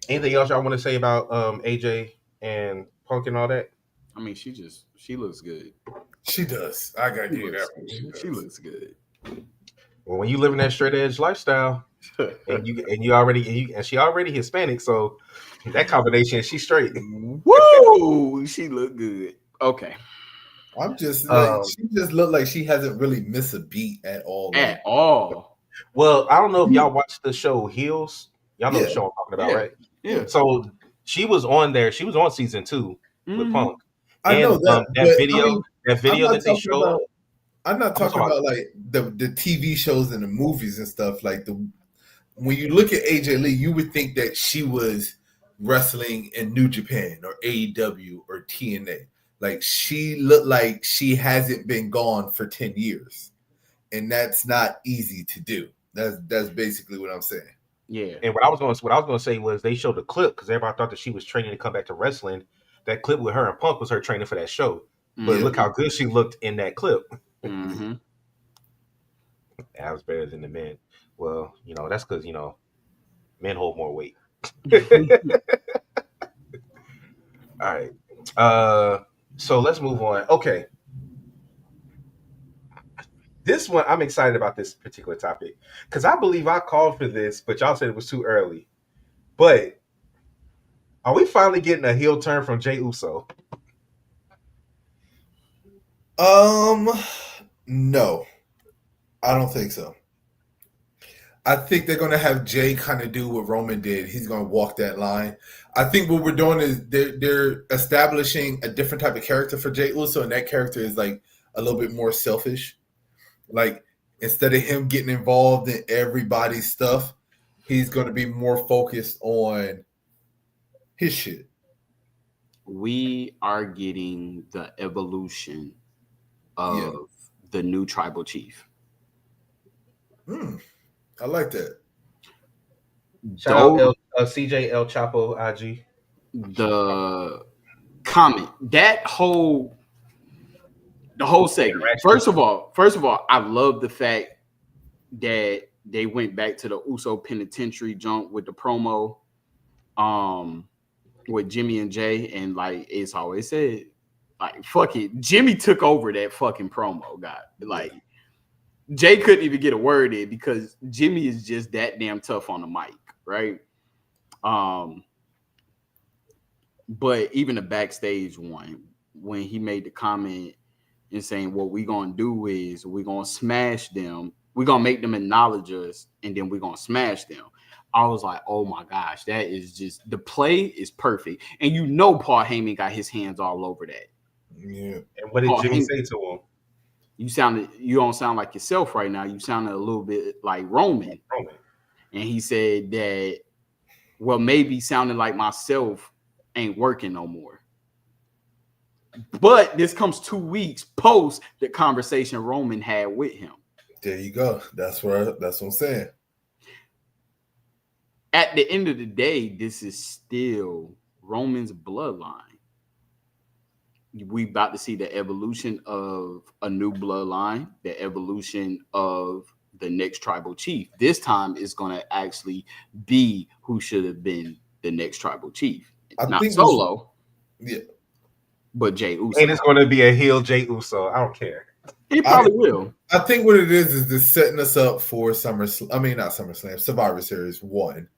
Anything else y'all want to say about AJ and Punk and all that? I mean, she looks good. She does. I gotta give you that one. She looks good. Well, when you live in that straight edge lifestyle, and she already Hispanic, so that combination, she's straight. Woo! She looked good. Okay. I'm just like, she just looked like she hasn't really missed a beat at all. At all. Well, I don't know if y'all watched the show Heels. Y'all know the show I'm talking about, right? Yeah. So she was on there. She was on season 2 with Punk. I know that. That video that they showed. I'm not talking about like the TV shows and the movies and stuff. Like when you look at AJ Lee, you would think that she was wrestling in New Japan or AEW or TNA. Like she looked like she hasn't been gone for 10 years. And that's not easy to do. That's basically what I'm saying. Yeah. And what I was going to say was they showed a clip because everybody thought that she was training to come back to wrestling. That clip with her and Punk was her training for that show. But look how good she looked in that clip. Mm-hmm. That was better than the men. Well, that's because men hold more weight. All right. So let's move on. Okay. This one, I'm excited about this particular topic because I believe I called for this, but y'all said it was too early. But Are we finally getting a heel turn from Jey Uso? Um, no, I don't think so. I think they're gonna have Jay kind of do what Roman did. He's gonna walk that line. I think what we're doing is they're establishing a different type of character for Jay Uso, and that character is like a little bit more selfish. Like instead of him getting involved in everybody's stuff, he's gonna be more focused on his shit. We are getting the evolution Yeah, of the new tribal chief. mm, I like that. Shout out Though CJ El Chapo IG. the comment that whole the whole segment. Interaction. First of all, I love the fact that they went back to the Uso Penitentiary junk with the promo, um, with Jimmy and Jay, and like it's always said, like fuck it, Jimmy took over that fucking promo. God, Yeah, like Jay couldn't even get a word in because Jimmy is just that damn tough on the mic, right? Um, but even the backstage one, when he made the comment and saying what we gonna do is we're gonna smash them, we're gonna make them acknowledge us, and then we're gonna smash them. I was like, oh my gosh, that is just the play is perfect. And you know Paul Heyman got his hands all over that. yeah. And what did Paul Jimmy Heyman, say to him? you don't sound like yourself right now. You sounded a little bit like Roman. Roman. And he said that, well, maybe sounding like myself ain't working no more. But this comes 2 weeks post the conversation Roman had with him. There you go. That's what I'm saying. At the end of the day, this is still Roman's bloodline. We about to see the evolution of a new bloodline, the evolution of the next tribal chief. This time is going to actually be who should have been the next tribal chief. I Not think this. Solo, Yeah, but Jey And Uso. it's going to be a heel Jey Uso. I don't care. It I probably will. I think what it is this setting us up for Summer. I mean, not SummerSlam, Survivor Series one,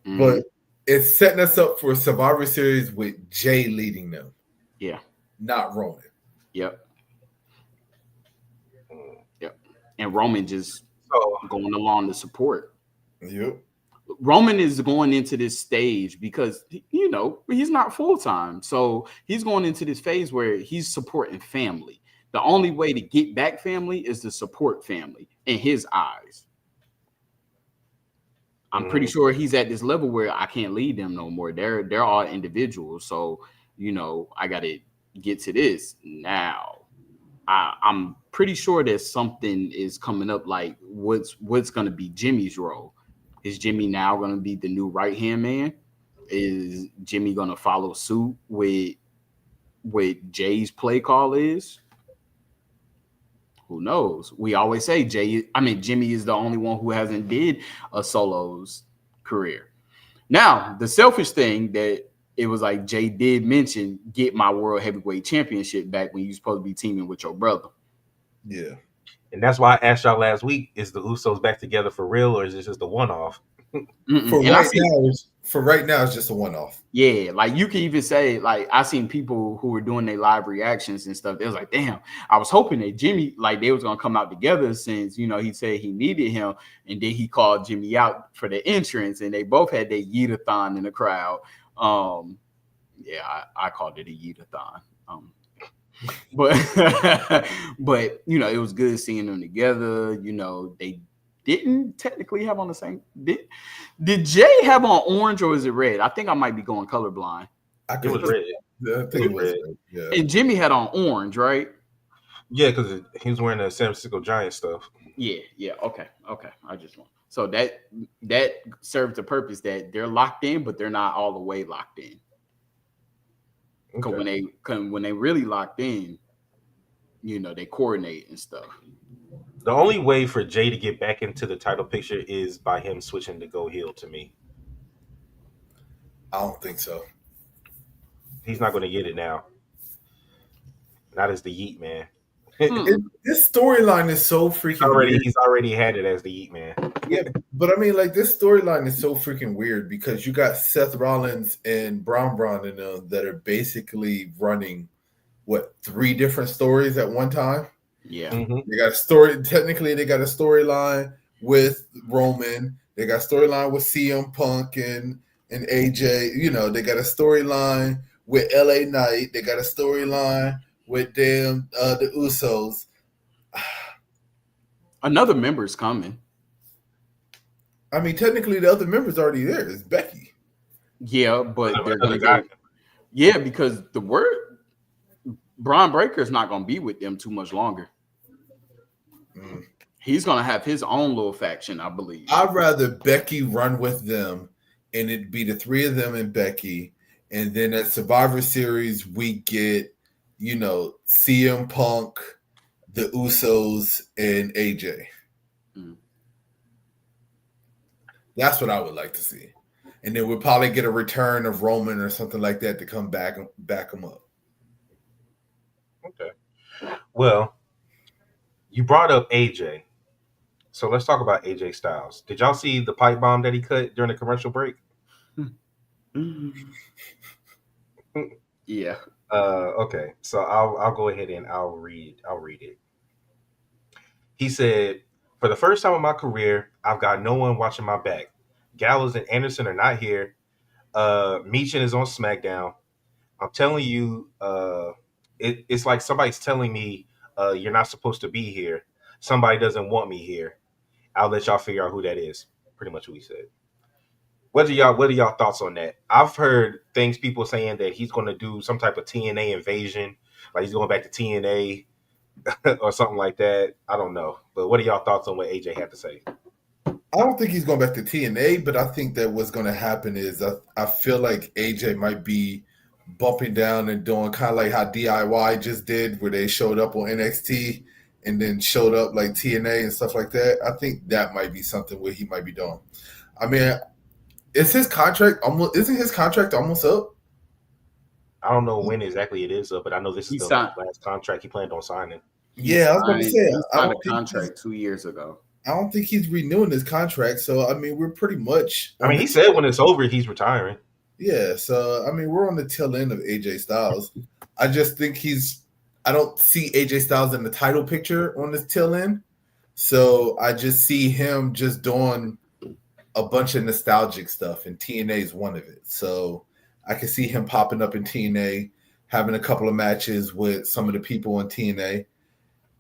Mm-hmm. but it's setting us up for Survivor Series with Jay leading them, Yeah. not Roman. Yep. Yep. And Roman just So going along to support. Yep. Roman is going into this stage because he's not full time, so he's going into this phase where he's supporting family. The only way to get back family is to support family in his eyes. I'm pretty mhm. sure he's at this level where I can't lead them no more. They're all individuals, so I got to get to this now. I'm pretty sure that something is coming up. Like what's going to be Jimmy's role? Is Jimmy now going to be the new right hand man? Is Jimmy going to follow suit with what Jay's play call is? Who knows? We always say Jimmy is the only one who hasn't did a solo's career. Now, the selfish thing that it was like Jay did mention, get my world heavyweight championship back when you're supposed to be teaming with your brother. Yeah. And that's why I asked y'all last week: is the Usos back together for real, or is this just a one-off? Mm-mm. For And I right see, now, it's just a one off. yeah, like you can even say, like I seen people who were doing their live reactions and stuff. They was like, damn, I was hoping that Jimmy, like they was gonna come out together since he said he needed him, and then he called Jimmy out for the entrance, and they both had their yeetathon in the crowd. Yeah, I called it a yeetathon. But but it was good seeing them together. They didn't technically have on the same. Did Jay have on orange or is it red? I think I might be going colorblind. I It was couldn't. red. I It think was it was. red. Yeah. And Jimmy had on orange, right? Yeah, because he was wearing the San Francisco Giant stuff. Yeah. Okay. I just want so that serves the purpose that they're locked in, but they're not all the way locked in. Because Okay. when they really locked in, they coordinate and stuff. The only way for Jay to get back into the title picture is by him switching to go heel. To me, I don't think so. he's not going to get it now. Not as the Yeet Man. Hmm. This storyline is so freaking weird. He's already had it as the Eat Man. Yeah, but I mean, like this storyline is so freaking weird because you got Seth Rollins and Braun in them that are basically running what 3 different stories at one time. Yeah. Hmm. They got a story. Technically, they got a storyline with Roman. They got a storyline with CM Punk and AJ. You know, they got a storyline with LA Knight. They got a storyline with them the Usos. Another member's coming. I mean, technically, the other member's already there. It's Becky. Yeah, but they're Another gonna guy. go. Yeah, because the word Braun Breaker is not gonna be with them too much longer. Mm. He's gonna have his own little faction, I believe. I'd rather Becky run with them, and it'd be the 3 of them and Becky, and then at Survivor Series we get, CM Punk, the Usos, and AJ. Mm. That's what I would like to see, and then we'll probably get a return of Roman or something like that to come back him up. Okay. Well, you brought up AJ, so let's talk about AJ Styles. Did y'all see the pipe bomb that he cut during the commercial break? Yeah. Okay, so I'll go ahead and I'll read it. He said, "For the first time in my career, I've got no one watching my back. Gallows and Anderson are not here. Meechin is on SmackDown. I'm telling you, it's like somebody's telling me you're not supposed to be here. Somebody doesn't want me here. I'll let y'all figure out who that is." Pretty much what he said. What are y'all thoughts on that? I've heard things people saying that he's going to do some type of TNA invasion, like he's going back to TNA or something like that. I don't know, but what are y'all thoughts on what AJ had to say? I don't think he's going back to TNA, but I think that what's going to happen is I feel like AJ might be bumping down and doing kind of like how DIY just did, where they showed up on NXT and then showed up like TNA and stuff like that. I think that might be something where he might be doing. I mean, is his contract almost? Isn't his contract almost up? I don't know when exactly it is, but I know this is He the signed. last contract he planned on signing. He Yeah, I was going to signed. say He I signed a don't think he's contract 2 years ago. I don't think he's renewing his contract. So I mean, we're pretty much I on mean, the he said when it's over, he's retiring. yeah. So I mean, we're on the tail end of AJ Styles. I just think I don't see AJ Styles in the title picture on this tail end. So I just see him just doing a bunch of nostalgic stuff, and TNA is one of it. So I can see him popping up in TNA, having a couple of matches with some of the people in TNA.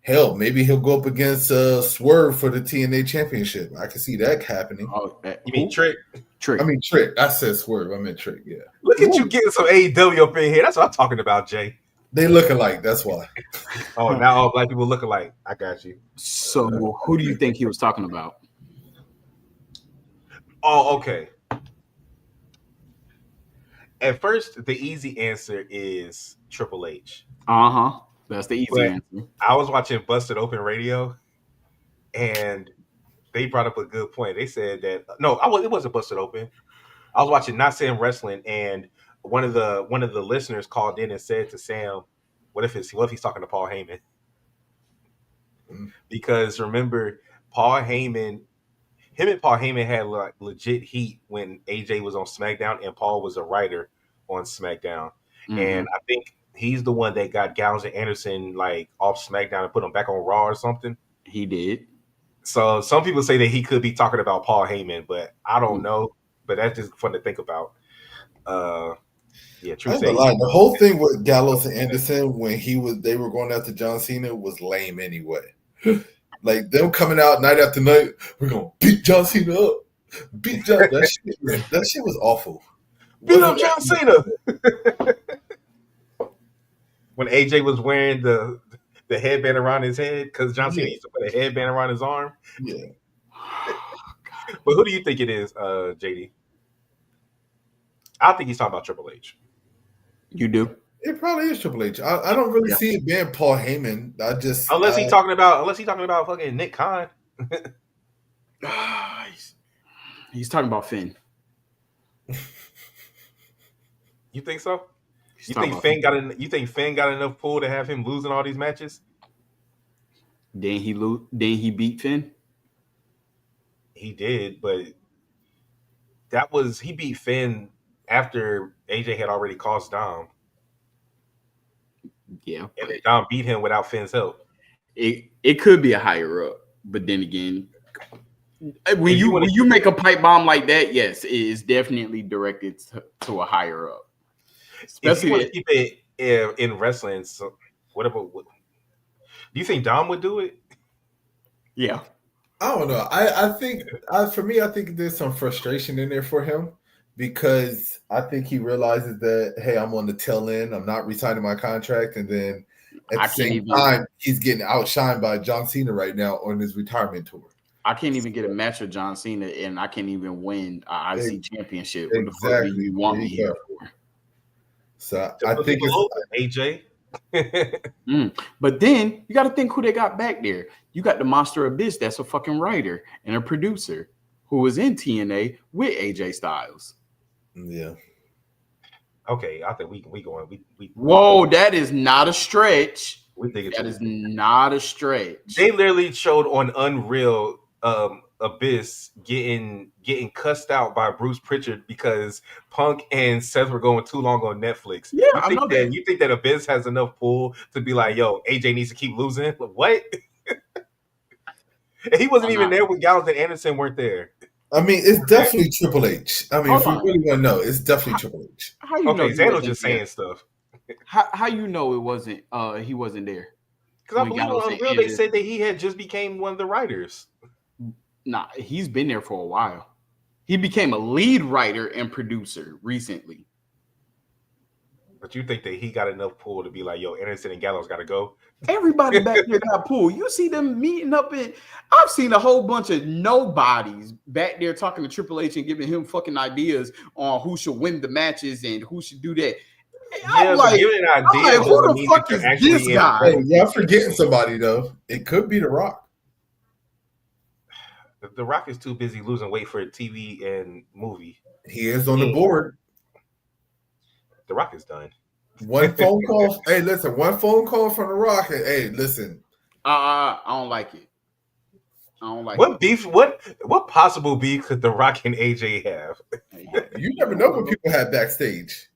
Hell, maybe he'll go up against Swerve for the TNA Championship. I can see that happening. Oh, You mean who? Trick? Trick. I mean, Trick. I said Swerve. I meant Trick. Yeah, Look at you Ooh. getting some AEW up in here. That's what I'm talking about, Jay. they look alike. That's why. Oh, now all black people look alike. I got you. So, who do you think he was talking about? Oh, okay. At first, the easy answer is Triple H. Uh huh. That's the easy But answer. I was watching Busted Open Radio, and they brought up a good point. They said that no, it wasn't Busted Open. I was watching Not Sam Wrestling, and one of the listeners called in and said to Sam, what if he's talking to Paul Heyman?" Mm. Because remember, Paul Heyman, him and Paul Heyman had like legit heat when AJ was on SmackDown and Paul was a writer on SmackDown, Mm-hmm. and I think he's the one that got Gallows and Anderson like off SmackDown and put them back on Raw or something. He did. So some people say that he could be talking about Paul Heyman, but I don't know. But that's just fun to think about. Uh, yeah, I True ain't gonna say lie. The whole thing with Gallows and Anderson when they were going after John Cena was lame anyway. Like them coming out night after night, we're gonna beat John Cena up. Beat John. That shit was awful. beat up Wasn't John actually Cena when AJ was wearing the headband around his head because John Cena yeah, used to put a headband around his arm. yeah. But who do you think it is, JD? I think he's talking about Triple H. You do? It probably is Triple H. I don't really Yeah. see it being Paul Heyman. Unless he's talking about fucking Nick Khan. He's talking about Finn. You think so? He's You talking think about Finn got enough pull to have him losing all these matches? Then he lose. Then he beat Finn. He did, but he beat Finn after AJ had already cost Dom, Yeah, and then but Dom beat him without Finn's help. it could be a higher up. But then again, when If you you want to when you make a pipe bomb like that, yes, it is definitely directed to a higher up. if you want to Especially, keep it in wrestling, so do you think Dom would do it? yeah, I don't know. I think for me, I think there's some frustration in there for him because I think he realizes that hey, I'm on the tail end. I'm not resigning my contract, and then at I the can't same even. time, he's getting outshined by John Cena right now on his retirement tour. I can't even get a match with John Cena, and I can't even win a IC championship. What the fuck do Exactly. you There want me you here go. for? So To I put think people it's over, AJ. But then you got to think who they got back there. You got the Monster Abyss, that's a fucking writer and a producer who was in TNA with AJ Styles. yeah. Okay, I think we going Whoa, that is not a stretch. we thinking That too is big. not a stretch. They literally showed on Unreal Abyss getting cussed out by Bruce Pritchard because Punk and Seth were going too long on Netflix. Yeah, I know that. You think that Abyss has enough pull to be like, yo, AJ needs to keep losing? What? And he wasn't I'm even not. there when Gallows and Anderson weren't there. I mean, it's definitely Triple H. I mean, Hold if we on. really want to know, it's definitely Triple H. How you know Okay, he Zano's wasn't just there? saying stuff. How you know it wasn't he wasn't there Because I when believe Gallows on and Unreal they Anderson? said that he had just became one of the writers. Nah, he's been there for a while. He became a lead writer and producer recently. But you think that he got enough pull to be like, yo, Anderson and Gallows got to go? Everybody back there got pulled. You see them meeting up in. I've seen a whole bunch of nobodies back there talking to Triple H and giving him fucking ideas on who should win the matches and who should do that. Yeah, but giving I'm like, ideas who doesn't the mean that fuck you're is this actually guy? Hey, influencing y'all anything. forgetting somebody though. It could be The Rock. The Rock is too busy losing weight for a TV and movie. He is on the Yeah. board. The Rock is done. One phone call. Hey, listen. One phone call from The Rock. And, hey, listen. I don't like it. I don't like What it. beef? What possible beef could The Rock and AJ have? You never know what people have backstage.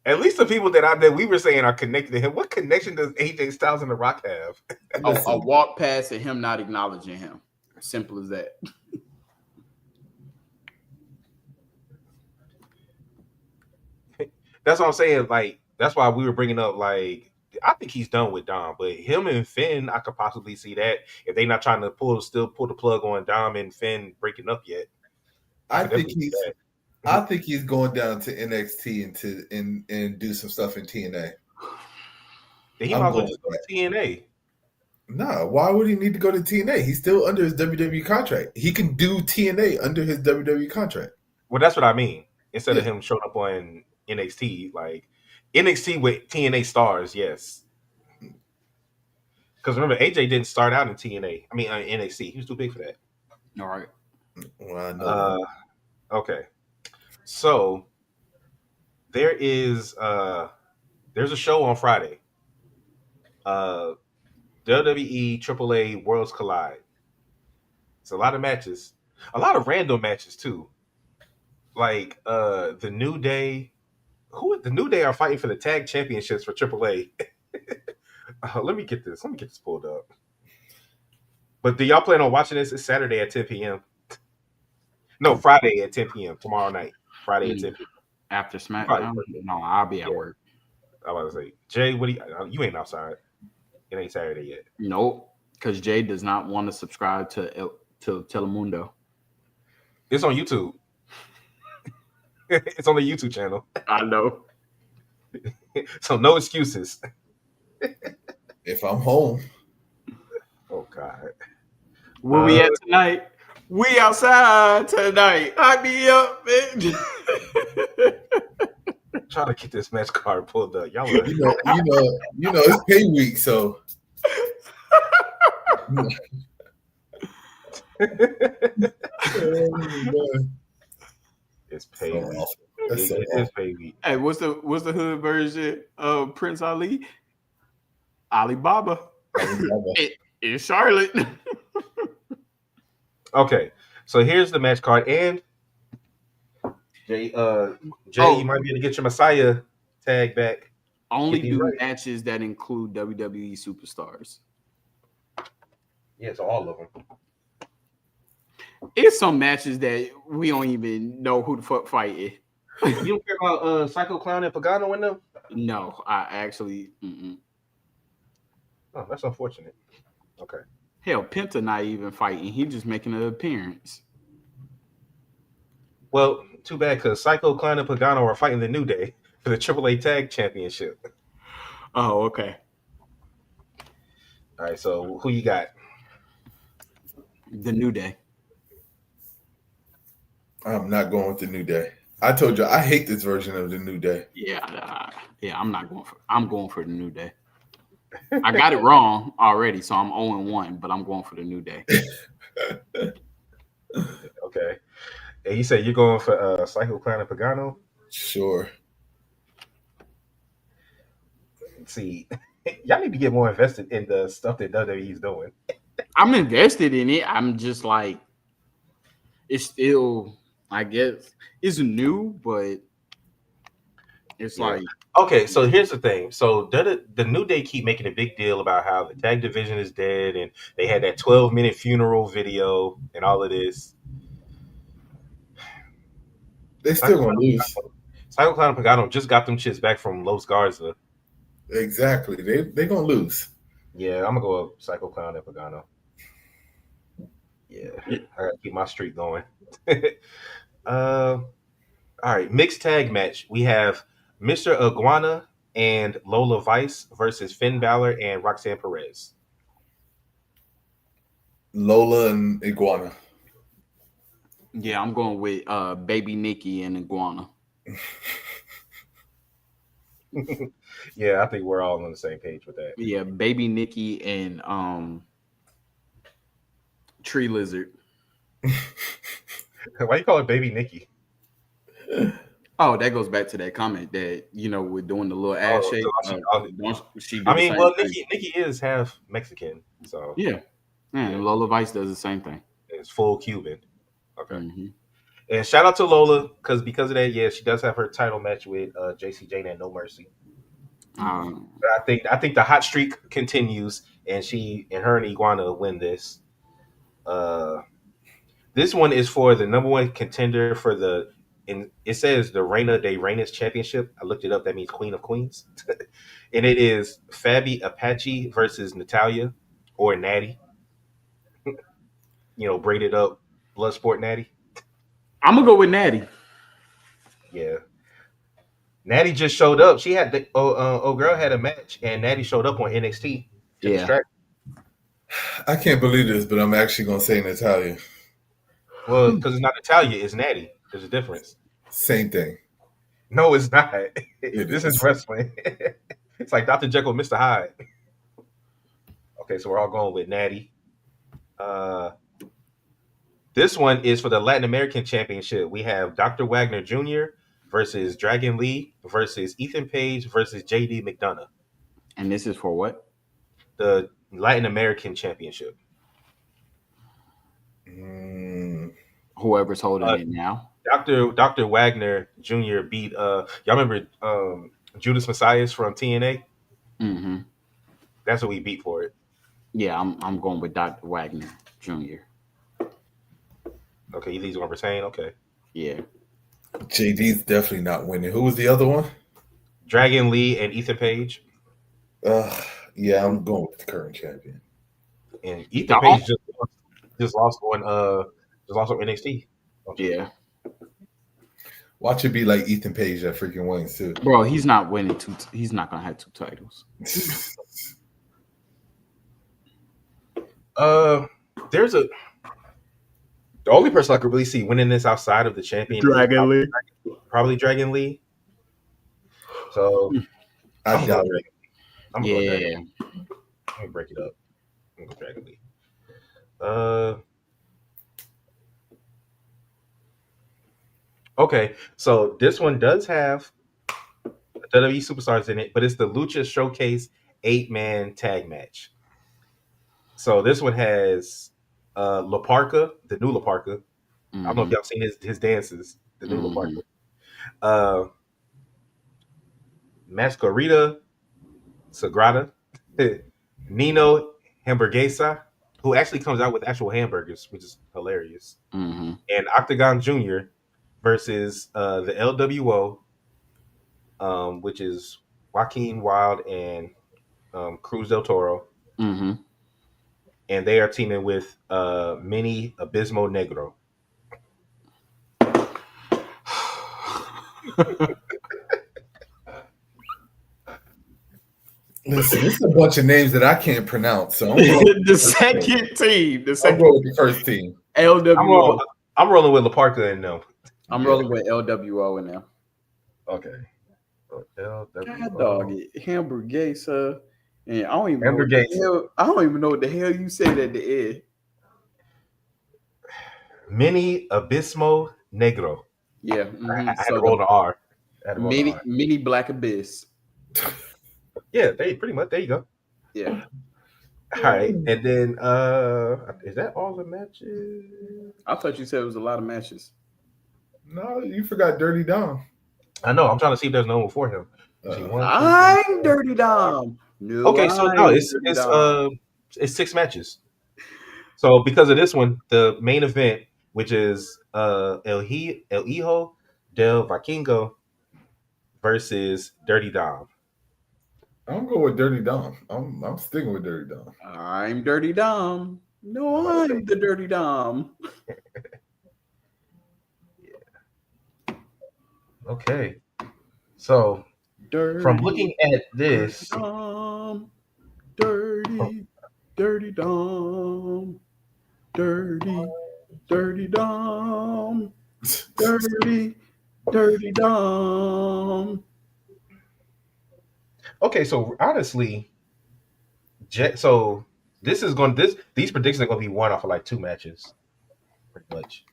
At least the people that we were saying are connected to him. What connection does AJ Styles and The Rock have? A Listen, walk past and him not acknowledging him. Simple as that. That's what I'm saying. Like that's why we were bringing up. Like I think he's done with Dom, but him and Finn, I could possibly see that if they're not trying to pull the plug on Dom and Finn breaking up yet. I I could think definitely see he's. that. I think he's going down to NXT and do some stuff in TNA. He I'm might as well going just with go to that. TNA. No, why would he need to go to TNA? He's still under his WWE contract. He can do TNA under his WWE contract. Well, that's what I mean. Instead Yeah. of him showing up on NXT, like NXT with TNA stars, yes. Because remember, AJ didn't start out in TNA. I mean, NXT. He was too big for that. All right. Well, I know Uh, that. okay. So there is there's a show on Friday. Uh, WWE AAA Worlds Collide. It's a lot of matches, a lot of random matches too. Like the New Day. The New Day are fighting for the tag championships for AAA. Let me get this. Let me get this pulled up. But do y'all plan on watching this? It's Saturday at 10 p.m. No, Friday at 10 p.m. Tomorrow night. Friday at 10 p.m. After You probably SmackDown? working. No, I'll be at Yeah, work. I was about to say, Jay, what do you ain't outside? It ain't Saturday yet. Nope. Because Jay does not want to subscribe to Telemundo. It's on YouTube. It's on the YouTube channel. I know. So no excuses. If I'm home, Oh God. Where we at tonight? We outside tonight. I be up, man. Try to get this match card pulled up. Y'all are it's pay week, so it's pay so week. awful. That's so It's awful. pay week. Hey, what's the Hood version of Prince Ali? Alibaba. in Charlotte. Okay, so here's the match card, and Jay, Jay, you Oh, might be able to get your Messiah tag back. Get only these do right. matches that include WWE superstars. Yeah, so all of them. It's some matches that we don't even know who the fuck fighting. You don't care about Psycho Clown and Pagano in them? No, I actually. Oh, that's unfortunate. Okay. Hell, Penta not even fighting. He just making an appearance. Well, too bad because Psycho Clown and Pagano are fighting the New Day for the AAA Tag Championship. Oh, okay. All right, so who you got? The New Day. I'm not going with the New Day. I told you I hate this version of the New Day. Yeah, I'm not going for. I'm going for the New Day. I got it wrong already, so I'm 0-1, but I'm going for the New Day. Okay. And you said you're going for Psycho Clown and Pagano? Sure. See, y'all need to get more invested in the stuff that WWE's doing. I'm invested in it. I'm just like, it's still, I guess, it's new, but it's Yeah. like, Okay, so here's the thing. So the New Day keep making a big deal about how the tag division is dead, and they had that 12-minute funeral video and all of this. They still gonna lose. Psycho Clown and Pagano just got them shits back from Los Garza. Exactly. They gonna lose. Yeah, I'm gonna go with Psycho Clown and Pagano. Yeah, I gotta keep my streak going. All right, mixed tag match. We have Mr. Iguana and Lola Vice versus Finn Balor and Roxanne Perez. Lola and Iguana. yeah, I'm going with Baby Nikki and Iguana. Yeah, I think we're all on the same page with that. Yeah, Baby Nikki and Tree Lizard. Why you call it Baby Nikki? Oh, that goes back to that comment that we're doing the little ass Oh, shape. so She do I the mean, same well, thing. Nikki is half Mexican, so Yeah, and Lola Vice does the same thing. it's full Cuban. Okay, Mm-hmm. and shout out to Lola because of that. Yeah, she does have her title match with JC Jane at No Mercy. But I think the hot streak continues, and her and Iguana win this. Uh, this one is for the number one contender for and it says the Reina de Reinas Championship. I looked it up. That means Queen of Queens, and it is Fabi Apache versus Natalia or Natty. Braided up Bloodsport Natty. I'm gonna go with Natty. Yeah, Natty just showed up. She had girl had a match, and Natty showed up on NXT to Yeah. distract. I can't believe this, but I'm actually gonna say Natalia. Well, because it's not Natalia, it's Natty. There's a difference. Same thing. No, it's not. It This is. is wrestling. It's like Dr. Jekyll, Mr. Hyde. Okay, so we're all going with Natty. This one is for the Latin American Championship. We have Dr. Wagner Jr. versus Dragon Lee versus Ethan Page versus JD McDonough. And this is for what? The Latin American Championship. Whoever's holding it now. Dr. Wagner Jr. beat y'all remember Judas Messias from TNA? Mm-hmm. That's what we beat for it. Yeah, I'm going with Dr. Wagner Jr. Okay, these gonna retain. Okay. Yeah. JD's definitely not winning. Who was the other one? Dragon Lee and Ethan Page. Yeah, I'm going with the current champion. And Ethan Page just lost on NXT. Yeah. Watch it be like Ethan Page at freaking Wings too. Bro, he's not winning he's not gonna have 2 titles. There's the only person I could really see winning this outside of the champion Lee. Probably Dragon Lee. So I doubt it. I'm gonna go Dragon Lee. Let me break it up. I'm gonna go Dragon Lee. Okay, so this one does have WWE superstars in it, but it's the Lucha Showcase 8-man tag match. So this one has La Parka, the new La Parka. I don't know if Mm-hmm. y'all seen his dances, the new La Mm-hmm. Parka. Uh, Masquerita Sagrada, Nino Hamburguesa, who actually comes out with actual hamburgers, which is hilarious, Mm-hmm. and Octagon Jr. versus the LWO, which is Joaquin Wild and Cruz del Toro, Mm-hmm. and they are teaming with Mini Abismo Negro. Listen, this is a bunch of names that I can't pronounce, so I'm going with The the first team. second team, the I'll second go with the first team. I'm roll, LWO. I'm rolling with La Parka and them. I'm Yeah. rolling with LWO in there. Okay. God dog LWO. it. Hamburguesa. And I don't even know what the Hamburguesa. hell. I don't even know what the hell you said at the end. Mini Abismo Negro. Yeah. I had to So roll the the R. I had to roll the mini R. mini black abyss. Yeah, they pretty much. There you go. Yeah. All right, and then is that all the matches? I thought you said it was a lot of matches. No, you forgot Dirty Dom. I know. I'm trying to see if there's no one for him. Let's see, Uh, one, two, three, I'm four, Dirty five. Dom. No, Okay, so no, I'm Dirty Dom. it's 6 matches. So because of this one, the main event, which is El Hijo del Vikingo versus Dirty Dom. I'm going with Dirty Dom. I'm sticking with Dirty Dom. I'm Dirty Dom. I'm No, about to say, I'm the Dirty Dom. okay. So from Dirty, looking at Dirty this, Dom. from, Dirty, Dirty Dom. Dirty, Dirty Dom. Dirty, Dirty Dom. okay, so honestly, so these predictions are going to be one off of like 2 matches, pretty much.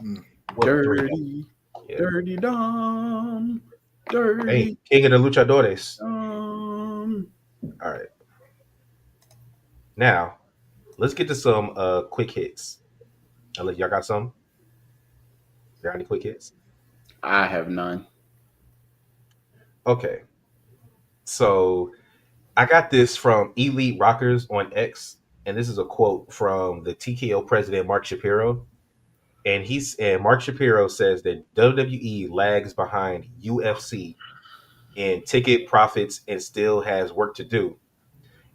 Mm. Well, three. Dirty, Yeah. Dirty Dom. Hey, Dirty King of the Luchadores. Dom. All right. Now, let's get to some quick hits. Unless y'all got some. Got any quick hits? I have none. Okay. So I got this from Elite Rockers on X, and this is a quote from the TKO president Mark Shapiro. And Mark Shapiro says that WWE lags behind UFC in ticket profits and still has work to do.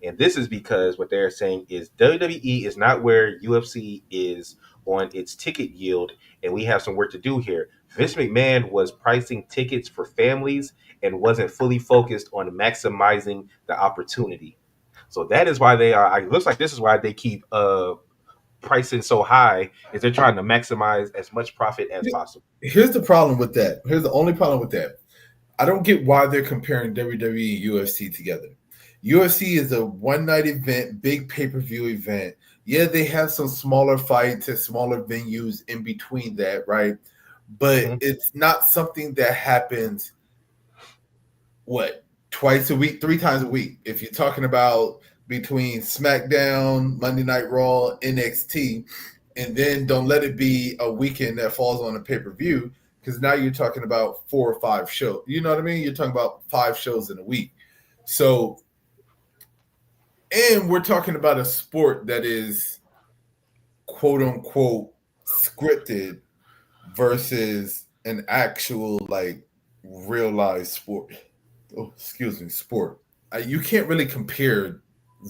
And this is because what they're saying is WWE is not where UFC is on its ticket yield, and we have some work to do here. Vince McMahon was pricing tickets for families and wasn't fully focused on maximizing the opportunity. So that is why they are. It looks like this is why they keep pricing so high, is they're trying to maximize as much profit as possible. Here's the problem with that. Here's the only problem with that. I don't get why they're comparing WWE and UFC together. UFC is a one night event, big pay per view event. Yeah, they have some smaller fights and smaller venues in between that, right? But Mhm. it's not something that happens, what, twice a week, 3 times a week. If you're talking about between SmackDown, Monday Night Raw, NXT, and then don't let it be a weekend that falls on a pay per view, because now you're talking about 4 or 5 shows. You know what I mean? You're talking about 5 shows in a week. So, and we're talking about a sport that is quote unquote scripted versus an actual like real life sport. Oh, excuse me, sport. You can't really compare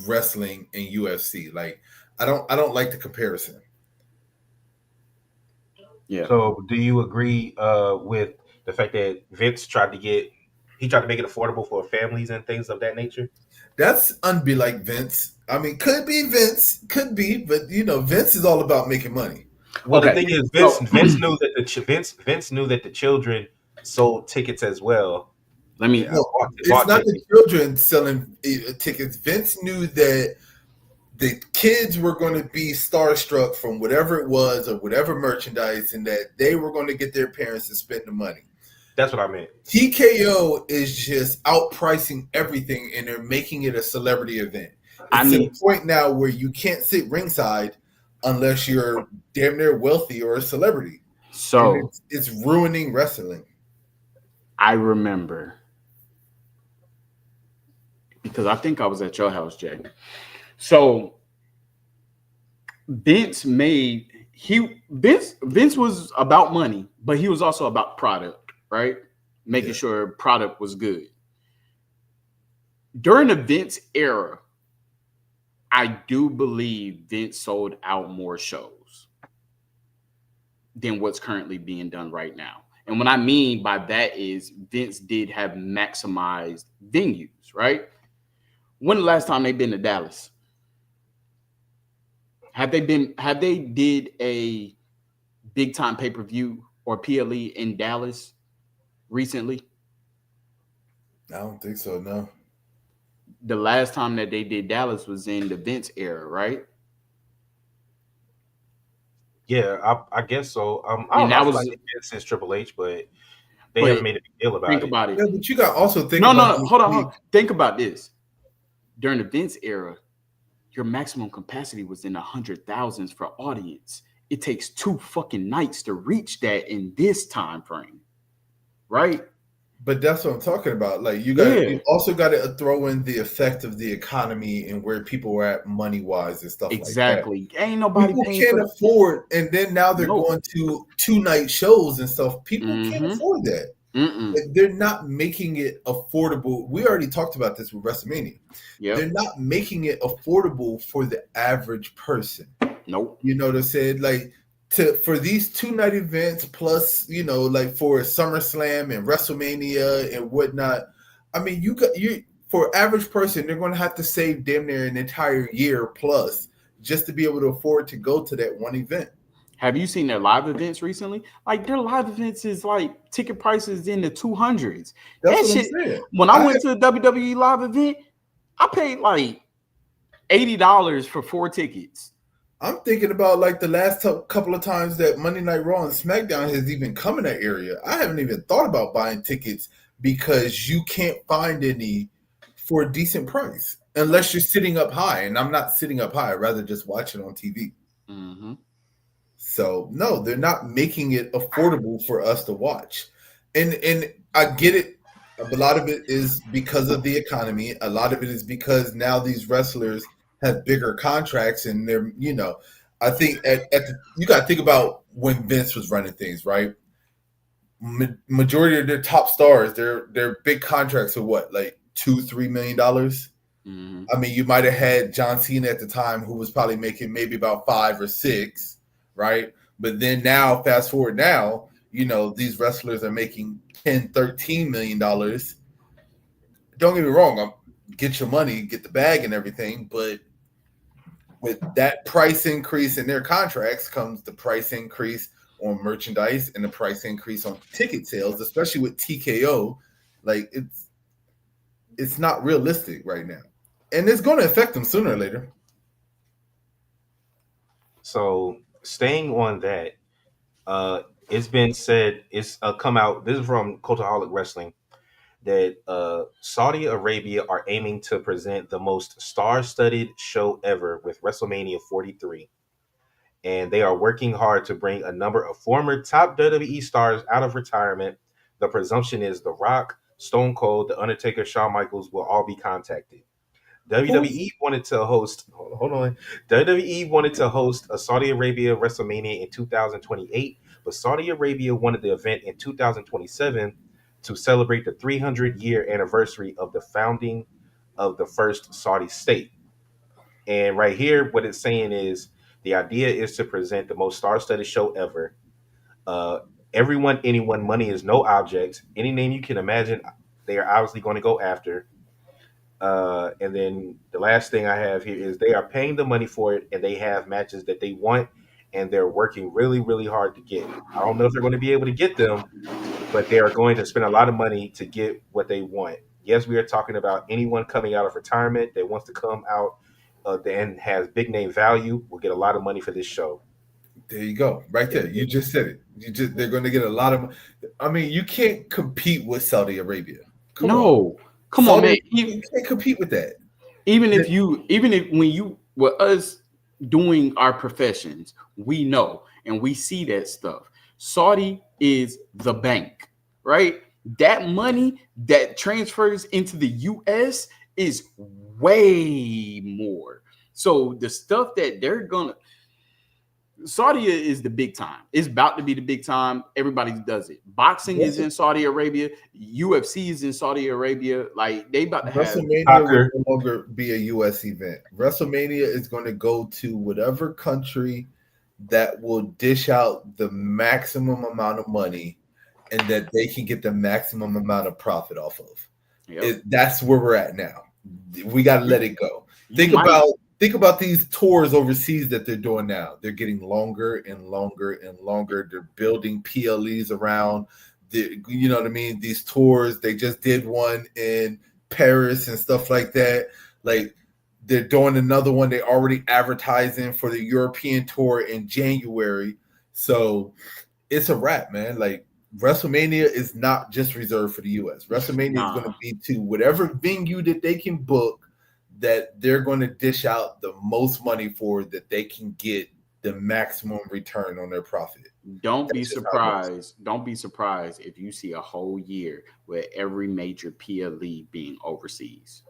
wrestling and UFC. Like, I don't like the comparison. Yeah. So, do you agree with the fact that Vince tried to make it affordable for families and things of that nature? That's unbelike Vince. I mean, could be Vince, could be, but Vince is all about making money. Well, the Okay. thing is, So Vince knew that the children sold tickets as well. let me. Yeah, No, it's bought not the tickets. children selling tickets. Vince knew that the kids were going to be starstruck from whatever it was or whatever merchandise, and that they were going to get their parents to spend the money. That's what I meant. TKO is just outpricing everything, and they're making it a celebrity event. I It's to the mean, point now where you can't sit ringside unless you're damn near wealthy or a celebrity, and so it's ruining wrestling. I remember because I think I was at your house, Jay. So Vince was about money, but he was also about product, right? Making Yeah, sure product was good. During the Vince era, I do believe Vince sold out more shows than what's currently being done right now. And what I mean by that is Vince did have maximized venues, right? When the last time they've been to Dallas? Have they did a big time pay-per-view or PLE in Dallas recently? I don't think so. No, The last time that they did Dallas was in the Vince era, right? Yeah, I guess so. I don't And know. I that feel like was they've been since Triple H, but they haven't but made a big deal think about it. about it. yeah, but you got to also think No, no, about no. this. Hold on, hold on. Think about this. During the Vince era, your maximum capacity was in the 100,000s for audience. It takes 2 fucking nights to reach that in this time frame, right? But that's what I'm talking about. Like Yeah, you also got to throw in the effect of the economy and where people are at money wise and stuff like that. exactly. Ain't nobody People paying can't for afford, and then now they're no. going to 2 night shows and stuff. People can't Mm-hmm. afford that. Mm-mm. Like, they're not making it affordable. We already talked about this with WrestleMania. They're Yep. not making it affordable for the average person. Nope. You know what I said? Like to for these 2 night events plus, like for SummerSlam and WrestleMania and whatnot. I mean, you for average person, they're going to have to save damn near an entire year plus just to be able to afford to go to that one event. Have you seen their live events recently? Like their live events is like ticket prices in the 200s. That's That what I'm shit. saying. When I I went to a WWE live event, I paid like $80 for 4 tickets. I'm thinking about like the last couple of times that Monday Night Raw and SmackDown has even come in that area. I haven't even thought about buying tickets because you can't find any for a decent price unless you're sitting up high. And I'm not sitting up high. I'd rather just watch it on TV. Mm-hmm. So no, they're not making it affordable for us to watch. And I get it. A lot of it is because of the economy. A lot of it is because now these wrestlers have bigger contracts and I think you got to think about when Vince was running things, right? Majority of their top stars, their big contracts are what, like $2-3 million. Mm-hmm. I mean, you might have had John Cena at the time, who was probably making maybe about 5 or 6, right? But then now, fast forward now, these wrestlers are making $10-13 million. Don't get me wrong, get your money, get the bag and everything, but with that price increase in their contracts comes the price increase on merchandise and the price increase on ticket sales, especially with TKO. Like it's not realistic right now, and it's going to affect them sooner or later. So staying on that, it's been said it's come out. This is from Cultaholic Wrestling that Saudi Arabia are aiming to present the most star-studded show ever with WrestleMania 43, and they are working hard to bring a number of former top WWE stars out of retirement. The presumption is The Rock, Stone Cold, The Undertaker, Shawn Michaels will all be contacted. Who's WWE wanted to host. Hold on. WWE wanted to host a Saudi Arabia WrestleMania in 2028, but Saudi Arabia wanted the event in 2027 to celebrate the 300-year anniversary of the founding of the first Saudi state. And right here, what it's saying is the idea is to present the most star-studded show ever. Uh, everyone, anyone, money is no object. Any name you can imagine, they are obviously going to go after. And then the last thing I have here is they are paying the money for it, and they have matches that they want, and they're working really, really hard to get. I don't know if they're going to be able to get them, but they are going to spend a lot of money to get what they want. Yes, we are talking about anyone coming out of retirement that wants to come out and has big name value will get a lot of money for this show. There you go, right there. You just said it. They're going to get a lot of. I mean, you can't compete with Saudi Arabia. Come on, No, come on, man. You can't compete with that. even if when you with us doing our professions, we know and we see that stuff. Saudi is the bank, right? That money that transfers into the US is way more. So the stuff that they're gonna Saudi is the big time. It's about to be the big time. Everybody does it. Boxing is in Saudi Arabia. UFC is in Saudi Arabia. Like they about to have. WrestleMania will Soccer. no longer be a US event. WrestleMania is going to go to whatever country that will dish out the maximum amount of money and that they can get the maximum amount of profit off of. Yep. That's where we're at now. We got to let it go. You might. Think about these tours overseas that they're doing now. They're getting longer and longer and longer. They're building PLEs around you know what I mean? These tours. They just did one in Paris and stuff like that. Like they're doing another one. They already advertising for the European tour in January. So it's a wrap, man. Like WrestleMania is not just reserved for the US. WrestleMania is going Nah. to be to whatever venue that they can book that they're going to dish out the most money for that they can get the maximum return on their profit. Don't be That's just how it goes. surprised. Don't be surprised if you see a whole year with every major PLE being overseas.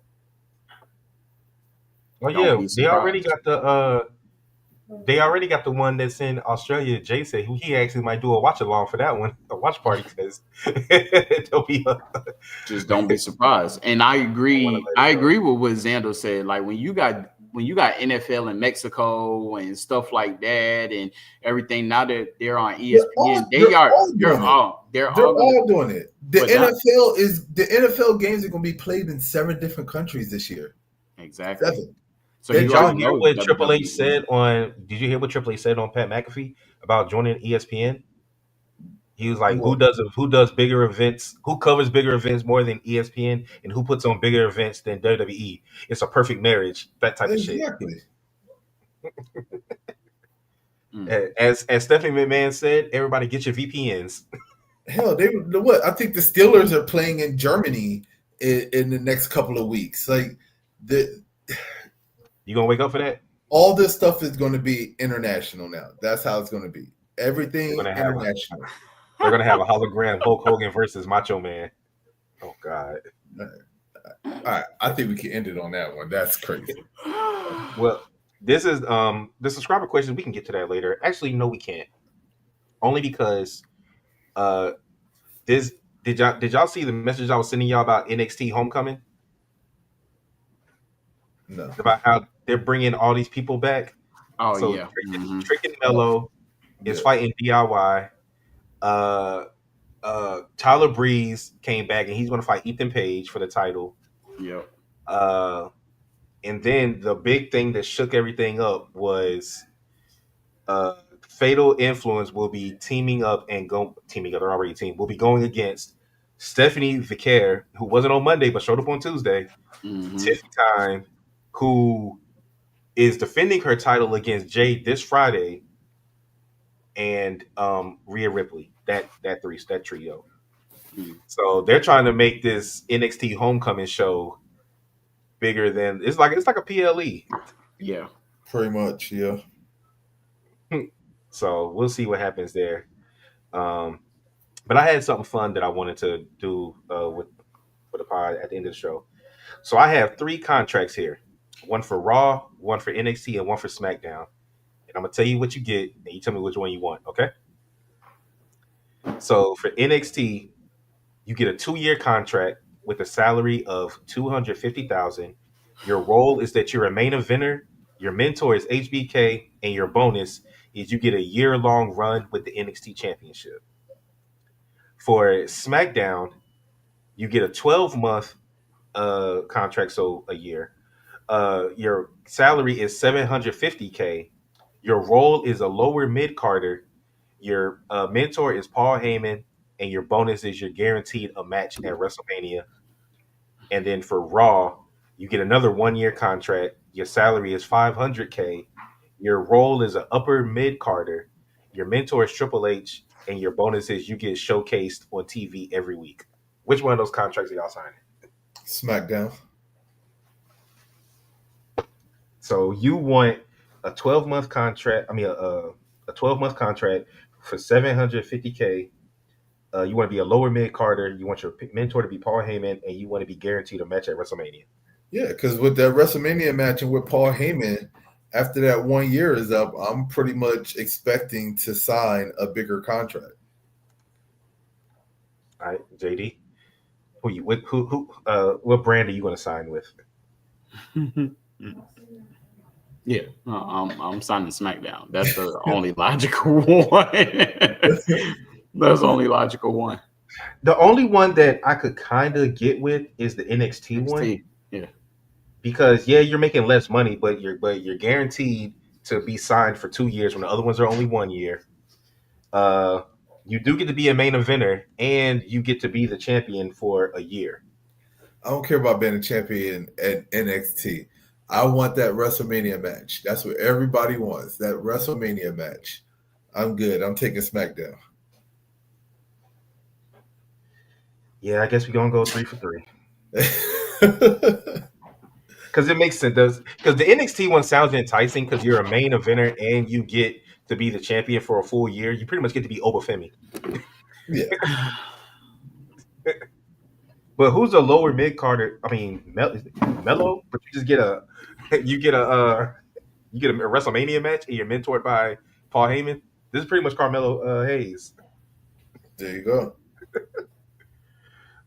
Oh Don't yeah, be surprised. they already got the one that's in Australia. Jay said he actually might do a watch along for that one, a watch party because there'll be a Just don't be surprised. And I want to agree. let I it go. agree with what Xander said. Like when you got NFL in Mexico and stuff like that and everything. Now that they're on ESPN, They're all doing it. they're They're all gonna. all doing it. But that The NFL games are going to be played in 7 different countries this year. exactly. 7. So They're you Did y'all already just hear know what Triple H WWE. said on? Did you hear what Triple H said on Pat McAfee about joining ESPN? He was like, well, who does bigger events? Who covers bigger events more than ESPN, and who puts on bigger events than WWE? It's a perfect marriage. That type of shit. exactly. Mm. As Stephanie McMahon said, everybody get your VPNs. Hell, they what? I think the Steelers are playing in Germany in the next couple of weeks. Like the You gonna wake up for that? all this stuff is going to be international now. That's how it's going to be. They're Everything gonna have international. they're gonna have a hologram Hulk Hogan versus Macho Man. Oh God. All right, I think we can end it on that one. That's crazy. Well, this is the subscriber question. We can get to that later. Actually, no, we can't. Only because uh this did y'all see the message I was sending y'all about NXT Homecoming No. about how they're bringing all these people back? Oh So yeah. Hmm. Trick and Mello is Yeah. fighting DIY. Uh, Tyler Breeze came back and he's going to fight Ethan Page for the title. Yep. Uh, and then the big thing that shook everything up was Fatal Influence will be teaming up. They're already team. Will be going against Stephanie Vicaire, who wasn't on Monday but showed up on Tuesday. Hmm. Tiffy Time, who is defending her title against Jade this Friday, and Rhea Ripley. That trio. Mm. So they're trying to make this NXT Homecoming show bigger than it's like a PLE. Yeah. Pretty much, yeah. So we'll see what happens there. Um, but I had something fun that I wanted to do with for the pod at the end of the show. So I have 3 contracts here: one for Raw, one for NXT, and one for SmackDown. And I'm gonna tell you what you get, and you tell me which one you want. Okay? So for NXT, you get a 2-year contract with a salary of 250,000. Your role is that you're a main eventer. Your mentor is HBK, and your bonus is you get a year-long run with the NXT Championship. For SmackDown, you get a 12-month contract, so a year. Your salary is 750K. Your role is a lower mid carder. Your mentor is Paul Heyman, and your bonus is you're guaranteed a match at WrestleMania. And then for Raw, you get another 1-year contract. Your salary is 500K. Your role is an upper mid carder. Your mentor is Triple H, and your bonus is you get showcased on TV every week. Which one of those contracts are y'all signing? SmackDown. So you want a 12-month contract. I mean, a 12-month contract for 750K. You want to be a lower mid Carter. You want your mentor to be Paul Heyman, and you want to be guaranteed a match at WrestleMania. Yeah, because with that WrestleMania match and with Paul Heyman, after that 1 year is up, I'm pretty much expecting to sign a bigger contract. All right, JD, what brand are you going to sign with? Yeah, I'm signing SmackDown. That's the only logical one. That's the only logical one. The only one that I could kind of get with is the NXT one NXT. Yeah. because yeah, you're making less money, but you're guaranteed to be signed for 2 years when the other ones are only 1 year. Uh, you do get to be a main eventer, and you get to be the champion for a year. I don't care about being a champion at NXT. I want that WrestleMania match. That's what everybody wants. That WrestleMania match. I'm good. I'm taking SmackDown. Yeah, I guess we're gonna go 3 for 3 because it makes sense. Does because the NXT one sounds enticing because you're a main eventer and you get to be the champion for a full year. You pretty much get to be Obafemi. Yeah. But who's a lower mid Carter? I mean, Mello, but you just get a you get a you get a WrestleMania match and you're mentored by Paul Heyman. This is pretty much Carmelo Hayes. There you go.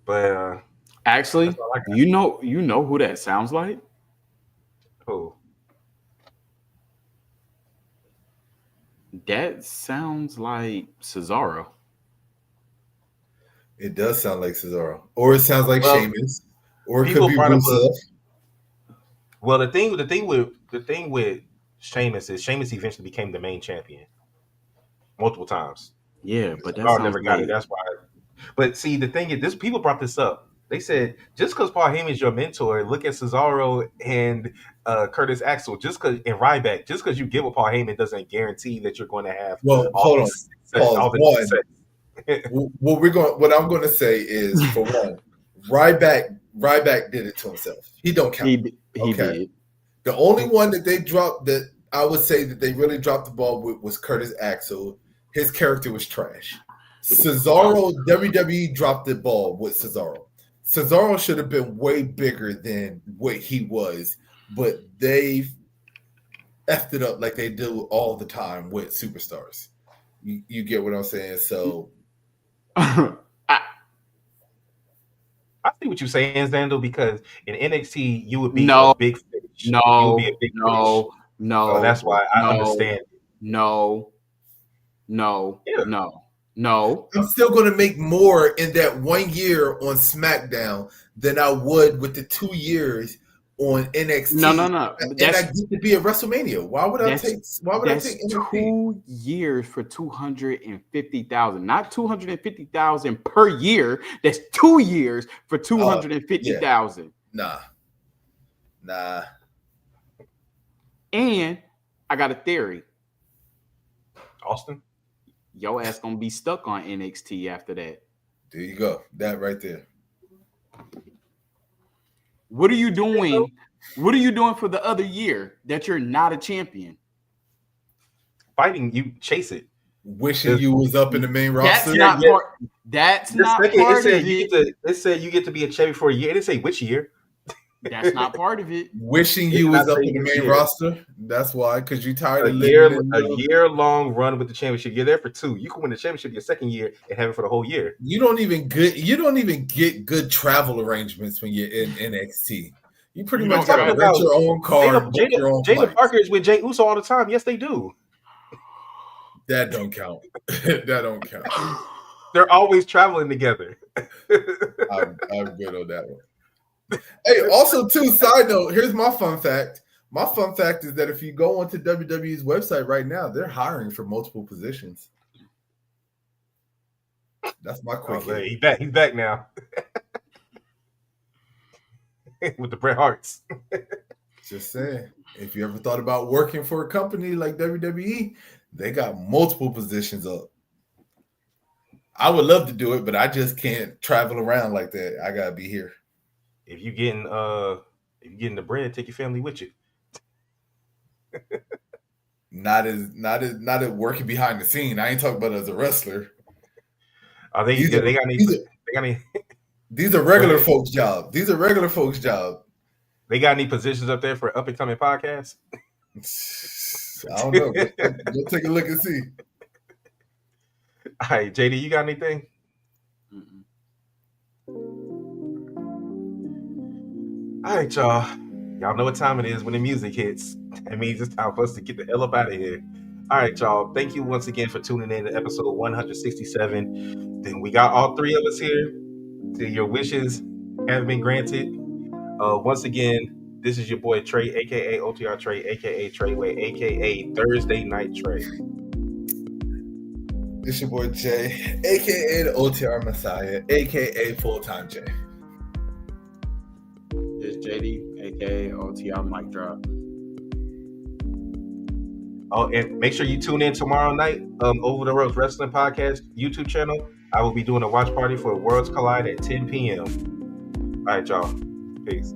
But Actually, that's all I got. you know who that sounds like? Oh, That sounds like Cesaro. It does sound like Cesaro. Or it sounds like well, Sheamus. Or it could people be brought up a Rusev. well. The thing with Sheamus is Sheamus eventually became the main champion multiple times. Yeah, but that Cesaro sounds never got it. like That's why. But see, the thing is, this people brought this up. They said just because Paul Heyman is your mentor, look at Cesaro and Curtis Axel. Just because and Ryback, just because you get with Paul Heyman doesn't guarantee that you're going to have Well, all hold the on. success, Pause. all the One. success. What I'm going to say is, for one, Ryback did it to himself. He don't count. he did. The only one that they dropped that I would say that they really dropped the ball with was Curtis Axel. His character was trash. Cesaro, WWE dropped the ball with Cesaro. Cesaro should have been way bigger than what he was, but they effed it up like they do all the time with superstars. You get what I'm saying? So I, I see what you're saying, Zandel, because in NXT you would be a no, big fish. You would be no, a big fish. no, So no, that's why I no, understand. no, no, Yeah. no. I'm still going to make more in that 1 year on SmackDown than I would with the 2 years on NXT. No. And I get to be at WrestleMania. Why would I take NXT? 2 years for 250,000, not 250,000 per year. That's 2 years for 250,000. Nah. And I got a theory. Austin? Your ass gonna be stuck on NXT after that. There you go. That right there. What are you doing? What are you doing for the other year that you're not a champion? Fighting, you chase it. Wishing you was up in the main roster. That's not part of it. It said you get to be a champion for a year. It didn't say which year. That's not part of it. Wishing you was up in the main roster. That's why, because you tired of living a year-long run with the championship. You're there for 2. You can win the championship your second year and have it for the whole year. You don't even get good travel arrangements when you're in NXT. You pretty much got to rent your own car, book your own flights. Jada Parker is with Jay Uso all the time. Yes, they do. That don't count. That don't count. They're always traveling together. I'm good on that one. Hey, also, too, side note, here's my fun fact. My fun fact is that if you go onto WWE's website right now, they're hiring for multiple positions. That's my quick hit. He's back. He's back now. With the Bret Harts. Just saying. If you ever thought about working for a company like WWE, they got multiple positions up. I would love to do it, but I just can't travel around like that. I gotta be here. If you getting the bread, take your family with you. Not as working behind the scene. I ain't talking about as a wrestler. Are they? These are They got any? these are, They got any? these are Go regular ahead. folks' job. These are regular folks' job. They got any positions up there for up and coming podcasts? I don't know. Go take a look and see. All right, JD, you got anything? Mm-mm. All right, y'all. Y'all know what time it is when the music hits. That means it's time for us to get the hell up out of here. All right, y'all. Thank you once again for tuning in to episode 167. Then we got all three of us here. To your wishes have been granted. Once again, this is your boy Trey, aka OTR Trey, aka Treyway, aka Thursday Night Trey. It's your boy Jay, aka the OTR Messiah, aka Full Time Jay. It's JD, aka OTR Mic Drop. Oh, and make sure you tune in tomorrow night, Over the Ropes Wrestling Podcast YouTube channel. I will be doing a watch party for Worlds Collide at 10 p.m. All right, y'all. Peace.